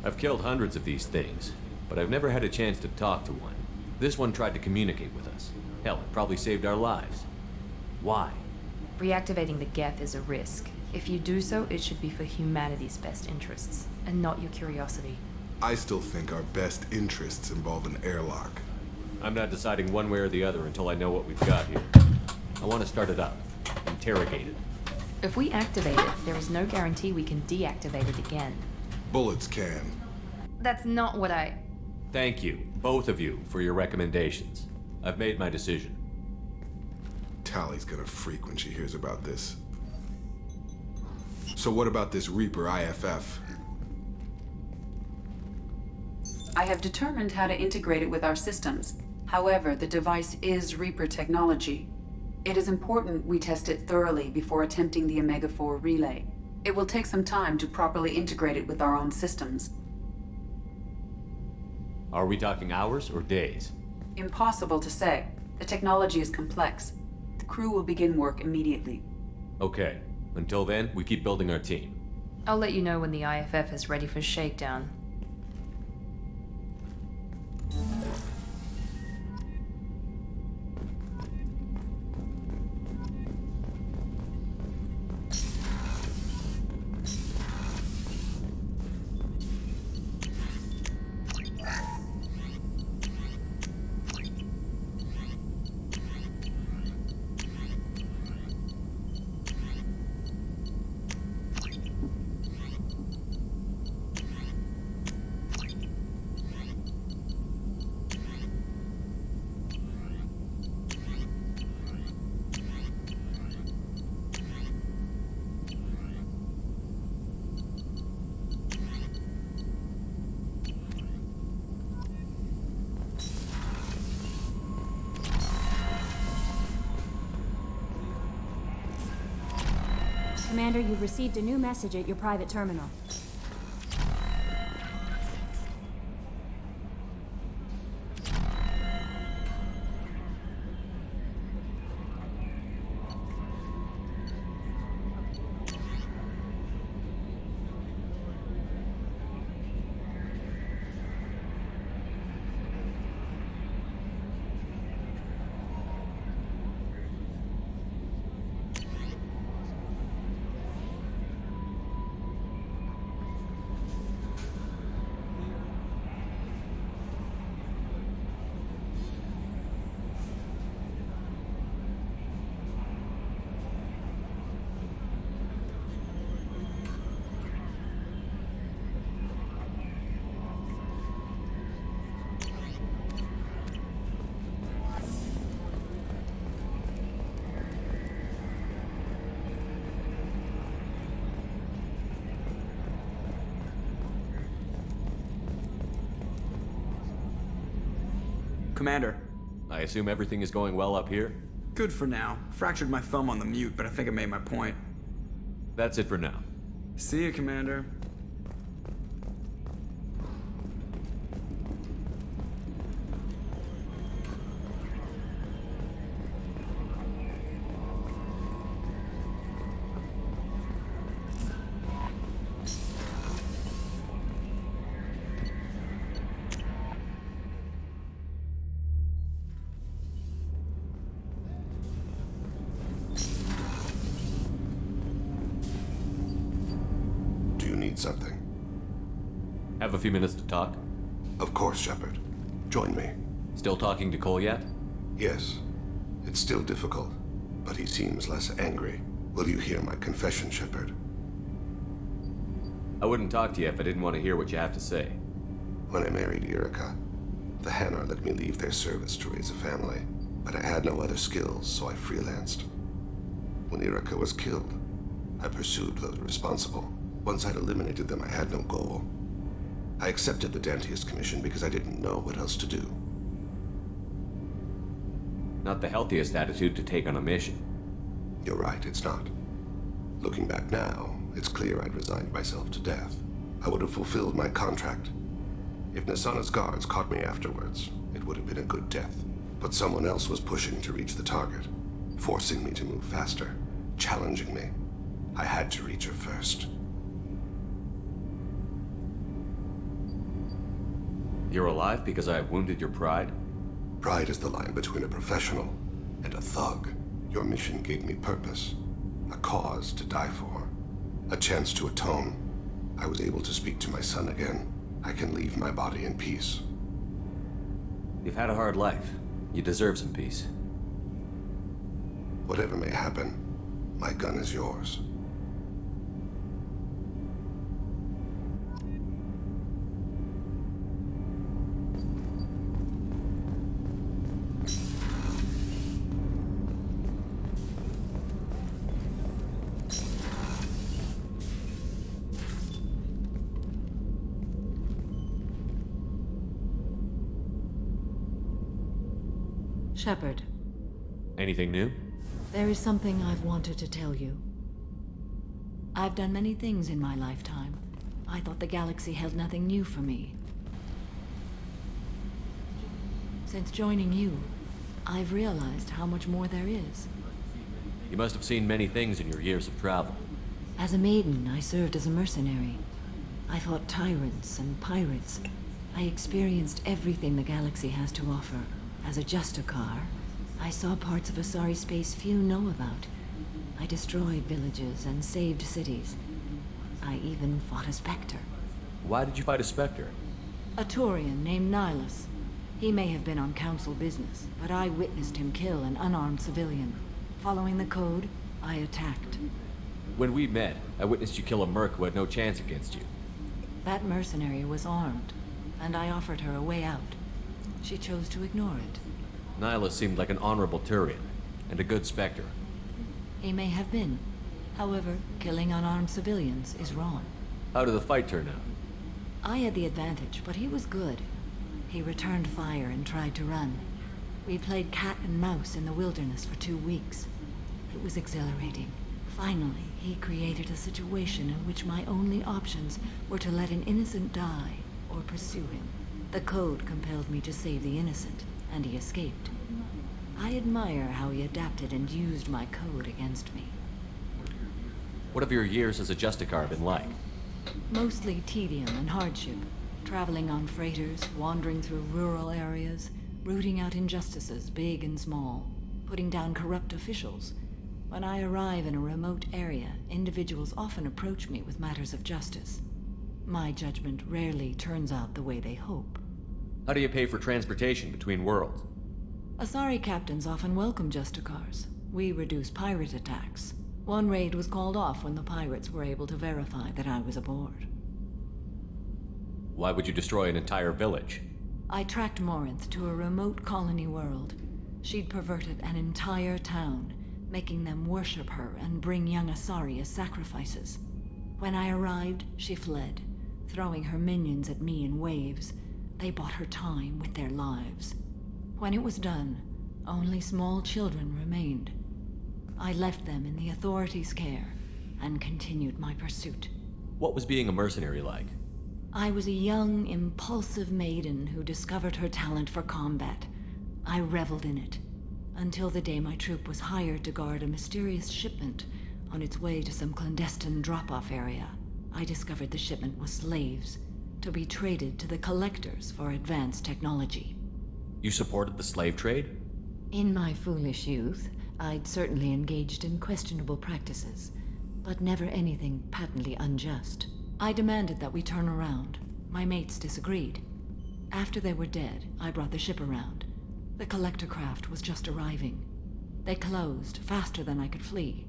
I've killed hundreds of these things, but I've never had a chance to talk to one. This one tried to communicate with us. Hell, it probably saved our lives. Why? Reactivating the Geth is a risk. If you do so, it should be for humanity's best interests, and not your curiosity. I still think our best interests involve an airlock. I'm not deciding one way or the other until I know what we've got here. I want to start it up. Interrogate it. If we activate it, there is no guarantee we can deactivate it again. Bullets can. That's not what I... Thank you, both of you, for your recommendations. I've made my decision. Tally's gonna freak when she hears about this. So what about this Reaper IFF? I have determined how to integrate it with our systems. However, the device is Reaper technology. It is important we test it thoroughly before attempting the Omega-4 relay. It will take some time to properly integrate it with our own systems. Are we talking hours or days? Impossible to say. The technology is complex. The crew will begin work immediately. Okay. Until then, we keep building our team. I'll let you know when the IFF is ready for shakedown. Commander, you've received a new message at your private terminal. Commander. I assume everything is going well up here? Good for now. Fractured my thumb on the mute, but I think I made my point. That's it for now. See you, Commander. Something. Have a few minutes to talk? Of course, Shepard. Join me. Still talking to Cole yet? Yes. It's still difficult, but he seems less angry. Will you hear my confession, Shepard? I wouldn't talk to you if I didn't want to hear what you have to say. When I married Erica, The Hanar let me leave their service to raise a family, but I had no other skills, so I freelanced. When Irika was killed, I pursued those responsible. Once I'd eliminated them, I had no goal. I accepted the Dantius commission because I didn't know what else to do. Not the healthiest attitude to take on a mission. You're right, it's not. Looking back now, it's clear I'd resigned myself to death. I would have fulfilled my contract. If Nasana's guards caught me afterwards, it would have been a good death. But someone else was pushing to reach the target, forcing me to move faster, challenging me. I had to reach her first. You're alive because I wounded your pride? Pride is the line between a professional and a thug. Your mission gave me purpose, a cause to die for, a chance to atone. I was able to speak to my son again. I can leave my body in peace. You've had a hard life. You deserve some peace. Whatever may happen, my gun is yours. Shepard, Anything new? there is something I've wanted to tell you. I've done many things in my lifetime. I thought the galaxy held nothing new for me. Since joining you, I've realized how much more there is. You must have seen many things in your years of travel. As a maiden, I served as a mercenary. I fought tyrants and pirates. I experienced everything the galaxy has to offer. As a Justicar, I saw parts of Asari space few know about. I destroyed villages and saved cities. I even fought a Spectre. Why did you fight a Spectre? A Taurian named Nihilus. He may have been on council business, but I witnessed him kill an unarmed civilian. Following the code, I attacked. When we met, I witnessed you kill a merc who had no chance against you. That mercenary was armed, and I offered her a way out. She chose to ignore it. Nihilus seemed like an honorable Turian, and a good Spectre. He may have been. However, killing unarmed civilians is wrong. How did the fight turn out? I had the advantage, but he was good. He returned fire and tried to run. We played cat and mouse in the wilderness for 2 weeks. It was exhilarating. Finally, he created a situation in which my only options were to let an innocent die or pursue him. The code compelled me to save the innocent, and he escaped. I admire how he adapted and used my code against me. What have your years as a Justicar been like? Mostly tedium and hardship. Traveling on freighters, wandering through rural areas, rooting out injustices, big and small, putting down corrupt officials. When I arrive in a remote area, individuals often approach me with matters of justice. My judgment rarely turns out the way they hope. How do you pay for transportation between worlds? Asari captains often welcome Justicars. We reduce pirate attacks. One raid was called off when the pirates were able to verify that I was aboard. Why would you destroy an entire village? I tracked Morinth to a remote colony world. She'd perverted an entire town, making them worship her and bring young Asari as sacrifices. When I arrived, she fled, throwing her minions at me in waves. They bought her time with their lives. When it was done, only small children remained. I left them in the authorities' care and continued my pursuit. What was being a mercenary like? I was a young, impulsive maiden who discovered her talent for combat. I reveled in it, until the day my troop was hired to guard a mysterious shipment on its way to some clandestine drop-off area. I discovered the shipment was slaves, to be traded to the collectors for advanced technology. You supported the slave trade? In my foolish youth, I'd certainly engaged in questionable practices, but never anything patently unjust. I demanded that we turn around. My mates disagreed. After they were dead, I brought the ship around. The collector craft was just arriving. They closed faster than I could flee.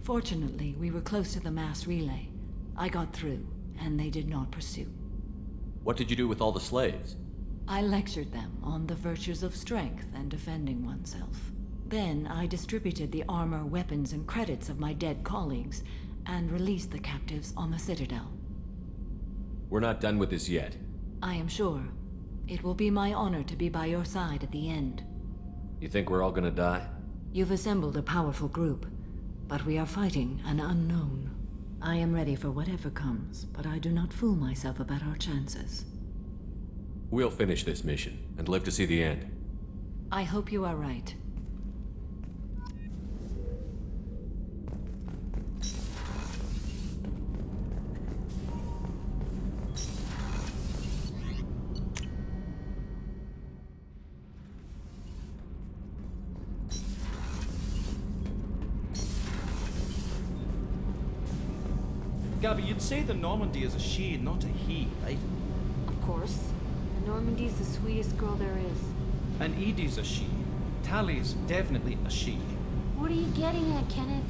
Fortunately, we were close to the mass relay. I got through, and they did not pursue. What did you do with all the slaves? I lectured them on the virtues of strength and defending oneself. Then I distributed the armor, weapons, and credits of my dead colleagues, and released the captives on the Citadel. We're not done with this yet. I am sure. It will be my honor to be by your side at the end. You think we're all gonna die? You've assembled a powerful group, but we are fighting an unknown. I am ready for whatever comes, but I do not fool myself about our chances. We'll finish this mission and live to see the end. I hope you are right. Gabby, you'd say the Normandy is a she, not a he, right? Of course. The Normandy's the sweetest girl there is. And Edie's a she. Tally's definitely a she. What are you getting at, Kenneth?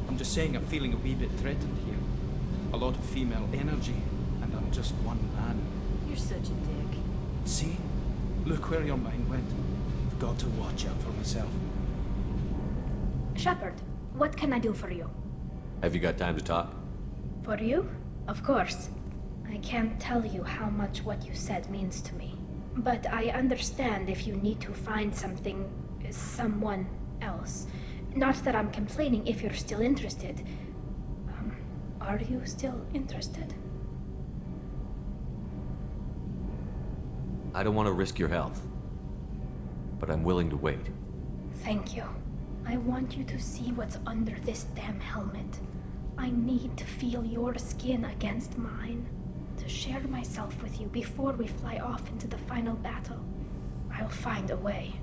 I'm just saying I'm feeling a wee bit threatened here. A lot of female energy, and I'm just one man. You're such a dick. See? Look where your mind went. I've got to watch out for myself. Shepard, what can I do for you? Have you got time to talk? For you? Of course. I can't tell you how much what you said means to me. But I understand if you need to find someone else. Not that I'm complaining if you're still interested. Are you still interested? I don't want to risk your health, but I'm willing to wait. Thank you. I want you to see what's under this damn helmet. I need to feel your skin against mine, to share myself with you before we fly off into the final battle. I'll find a way.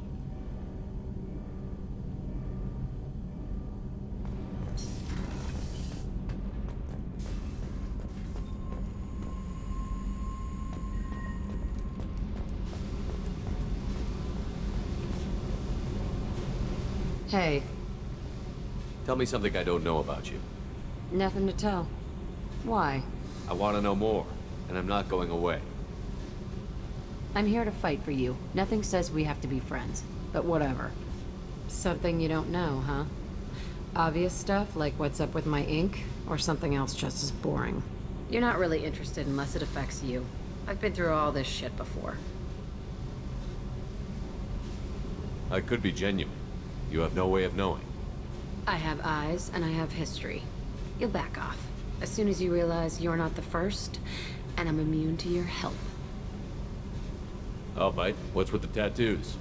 Hey. Tell me something I don't know about you. Nothing to tell. Why? I want to know more, and I'm not going away. I'm here to fight for you. Nothing says we have to be friends, but whatever. Something you don't know, huh? Obvious stuff, like what's up with my ink, or something else just as boring. You're not really interested unless it affects you. I've been through all this shit before. I could be genuine. You have no way of knowing. I have eyes, and I have history. You'll back off. As soon as you realize you're not the first, and I'm immune to your help. I'll bite. What's with the tattoos?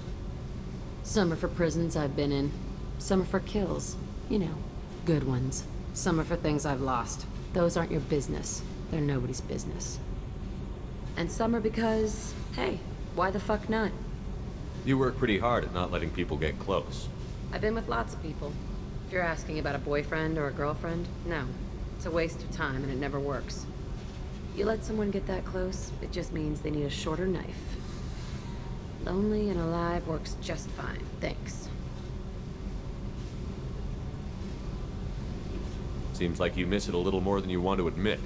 Some are for prisons I've been in. Some are for kills. You know, good ones. Some are for things I've lost. Those aren't your business. They're nobody's business. And some are because, hey, why the fuck not? You work pretty hard at not letting people get close. I've been with lots of people. If you're asking about a boyfriend or a girlfriend, no. It's a waste of time and it never works. You let someone get that close, it just means they need a shorter knife. Lonely and alive works just fine, thanks. Seems like you miss it a little more than you want to admit.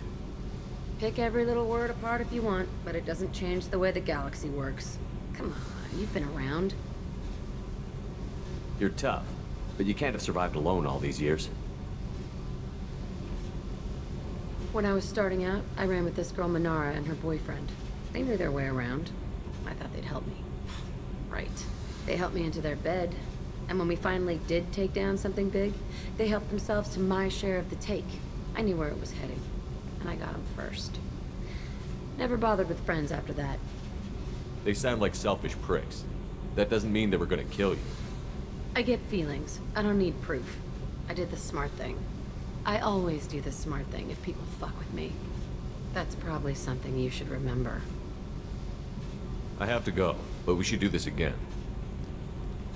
Pick every little word apart if you want, but it doesn't change the way the galaxy works. Come on, you've been around. You're tough, but you can't have survived alone all these years. When I was starting out, I ran with this girl Minara and her boyfriend. They knew their way around. I thought they'd help me. Right. They helped me into their bed. And when we finally did take down something big, they helped themselves to my share of the take. I knew where it was heading. And I got them first. Never bothered with friends after that. They sound like selfish pricks. That doesn't mean they were gonna kill you. I get feelings. I don't need proof. I did the smart thing. I always do the smart thing if people fuck with me. That's probably something you should remember. I have to go, but we should do this again.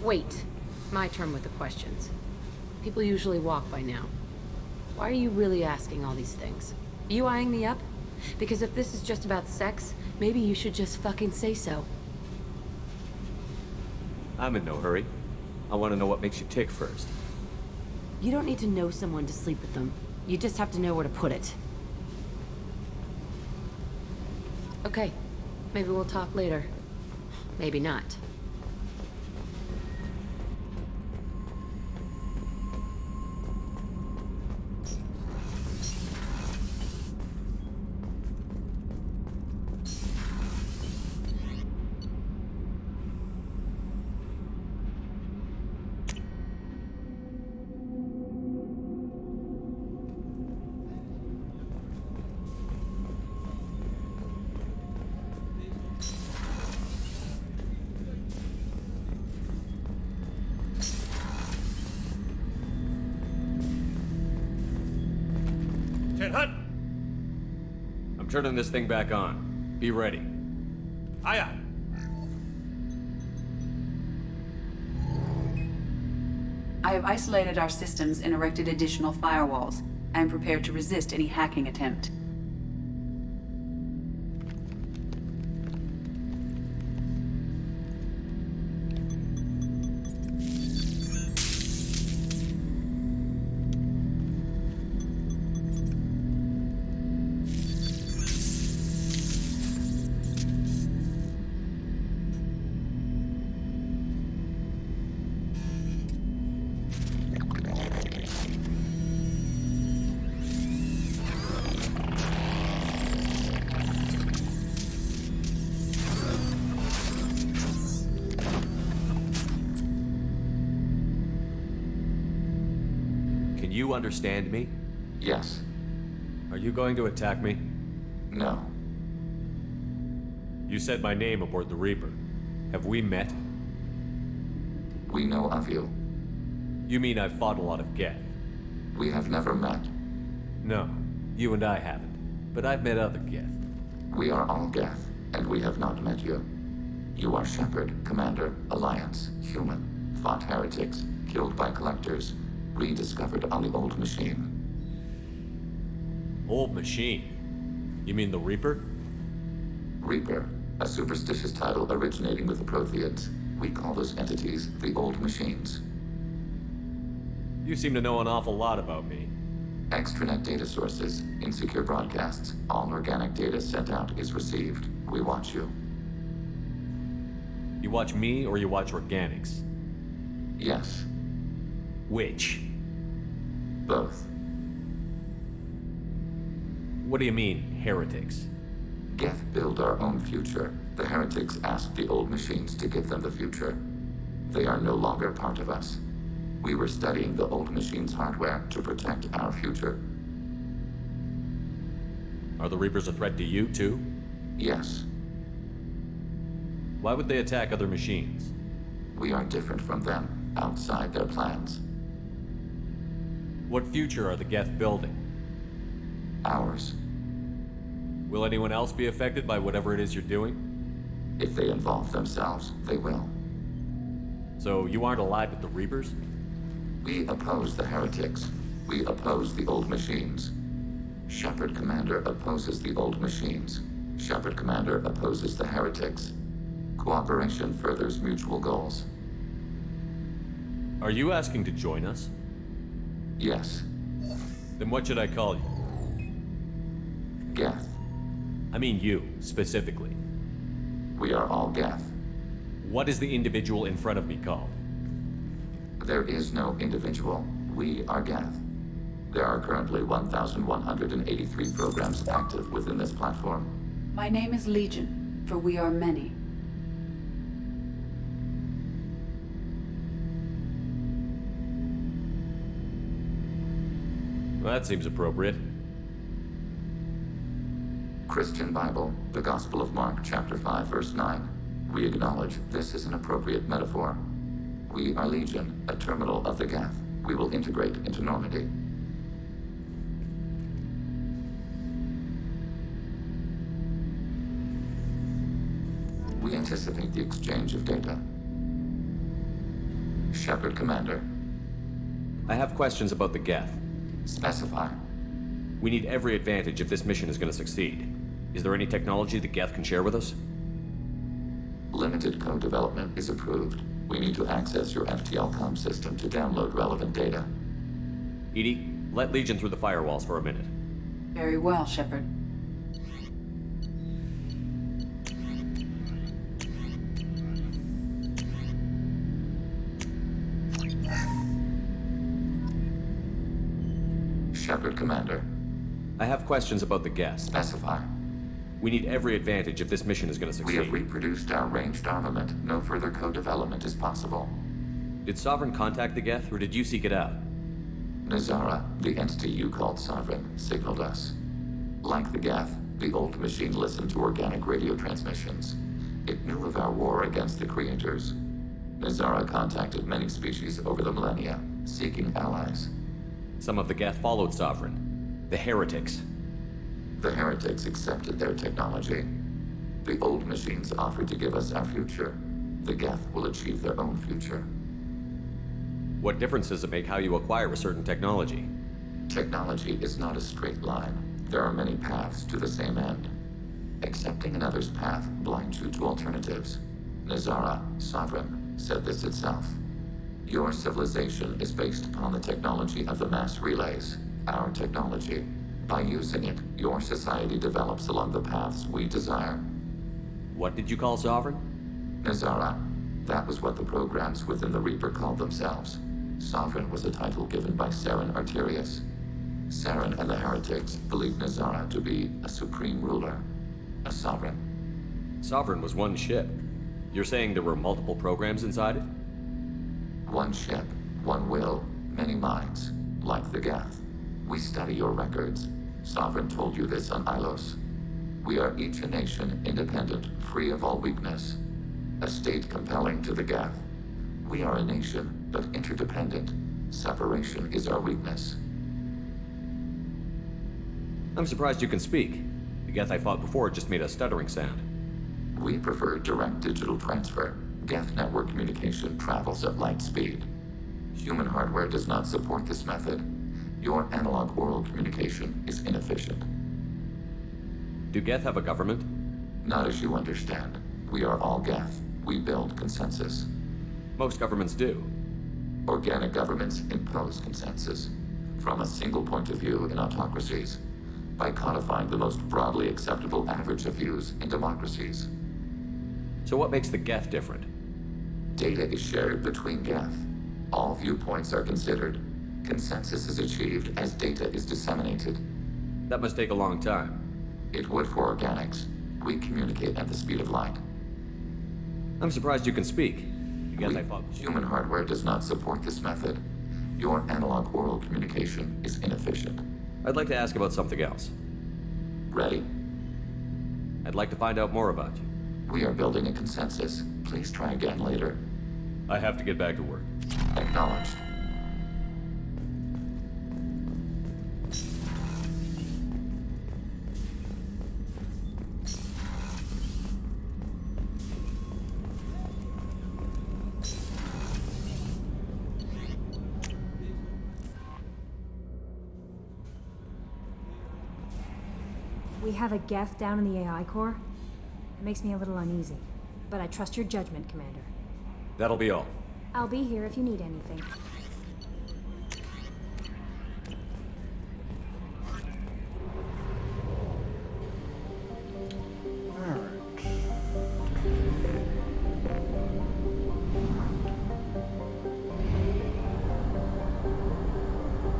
Wait. My turn with the questions. People usually walk by now. Why are you really asking all these things? Are you eyeing me up? Because if this is just about sex, maybe you should just fucking say so. I'm in no hurry. I want to know what makes you tick first. You don't need to know someone to sleep with them. You just have to know where to put it. Okay. Maybe we'll talk later. Maybe not. I'm turning this thing back on. Be ready. Aye, aye. I have isolated our systems and erected additional firewalls. I am prepared to resist any hacking attempt. Can you understand me? Yes. Are you going to attack me? No. You said my name aboard the Reaper. Have we met? We know of you. You mean I've fought a lot of Geth? We have never met. No, you and I haven't. But I've met other Geth. We are all Geth, and we have not met you. You are Shepard, Commander, Alliance, human, fought heretics, killed by collectors, rediscovered on the Old Machine. Old Machine? You mean the Reaper? Reaper, a superstitious title originating with the Protheans. We call those entities the Old Machines. You seem to know an awful lot about me. Extranet data sources, insecure broadcasts, all organic data sent out is received. We watch you. You watch me or you watch organics? Yes. Which? Both. What do you mean, heretics? Geth build our own future. The heretics asked the Old Machines to give them the future. They are no longer part of us. We were studying the Old Machines' hardware to protect our future. Are the Reapers a threat to you, too? Yes. Why would they attack other machines? We are different from them, outside their plans. What future are the Geth building? Ours. Will anyone else be affected by whatever it is you're doing? If they involve themselves, they will. So you aren't allied with the Reapers? We oppose the heretics. We oppose the Old Machines. Shepard Commander opposes the Old Machines. Shepard Commander opposes the heretics. Cooperation furthers mutual goals. Are you asking to join us? Yes. Then what should I call you? Geth. I mean you, specifically. We are all Geth. What is the individual in front of me called? There is no individual. We are Geth. There are currently 1,183 programs active within this platform. My name is Legion, for we are many. Well, that seems appropriate. Christian Bible, the Gospel of Mark, chapter 5, verse 9. We acknowledge this is an appropriate metaphor. We are Legion, a terminal of the Geth. We will integrate into Normandy. We anticipate the exchange of data. Shepard Commander. I have questions about the Geth. Specify. We need every advantage if this mission is going to succeed. Is there any technology the Geth can share with us? Limited code development is approved. We need to access your FTL-COM system to download relevant data. EDI, let Legion through the firewalls for a minute. Very well, Shepard. Shepard, Commander. I have questions about the Geth. Specify. We need every advantage if this mission is going to We succeed. have reproduced our ranged armament. No further co-development is possible. Did Sovereign contact the Geth, or did you seek it out? Nazara, the entity you called Sovereign, signaled us. Like the Geth, the old machine listened to organic radio transmissions. It knew of our war against the creators. Nazara contacted many species over the millennia, seeking allies. Some of the Geth followed Sovereign. The heretics. The heretics accepted their technology. The old machines offered to give us our future. The Geth will achieve their own future. What difference does it make how you acquire a certain technology? Technology is not a straight line. There are many paths to the same end. Accepting another's path blinds you to alternatives. Nazara, Sovereign, said this itself. Your civilization is based upon the technology of the mass relays, our technology. By using it, your society develops along the paths we desire. What did you call Sovereign? Nazara. That was what the programs within the Reaper called themselves. Sovereign was a title given by Saren Arterius. Saren and the heretics believed Nazara to be a supreme ruler, a sovereign. Sovereign was one ship. You're saying there were multiple programs inside it? One ship, one will, many minds, like the Geth. We study your records. Sovereign told you this on Ilos. We are each a nation, independent, free of all weakness. A state compelling to the Geth. We are a nation, but interdependent. Separation is our weakness. I'm surprised you can speak. The Geth I fought before just made a stuttering sound. We prefer direct digital transfer. Geth network communication travels at light speed. Human hardware does not support this method. Your analog oral communication is inefficient. Do Geth have a government? Not as you understand. We are all Geth. We build consensus. Most governments do. Organic governments impose consensus. From a single point of view in autocracies. By codifying the most broadly acceptable average of views in democracies. So what makes the Geth different? Data is shared between Geth. All viewpoints are considered. Consensus is achieved as data is disseminated. That must take a long time. It would for organics. We communicate at the speed of light. I'm surprised you can speak. Human hardware does not support this method. Your analog oral communication is inefficient. I'd like to ask about something else. Ready? I'd like to find out more about you. We are building a consensus. Please try again later. I have to get back to work. Acknowledged. We have a Geth down in the AI core. It makes me a little uneasy, but I trust your judgment, Commander. That'll be all. I'll be here if you need anything.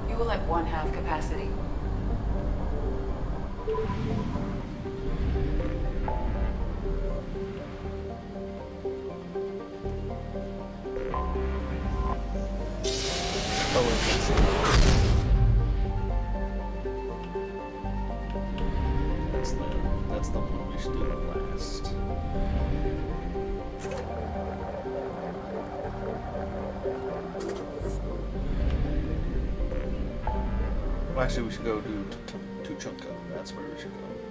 You will at 1/2 capacity. That's the one we should do last. Well, actually, we should go do Tuchunka. That's where we should go.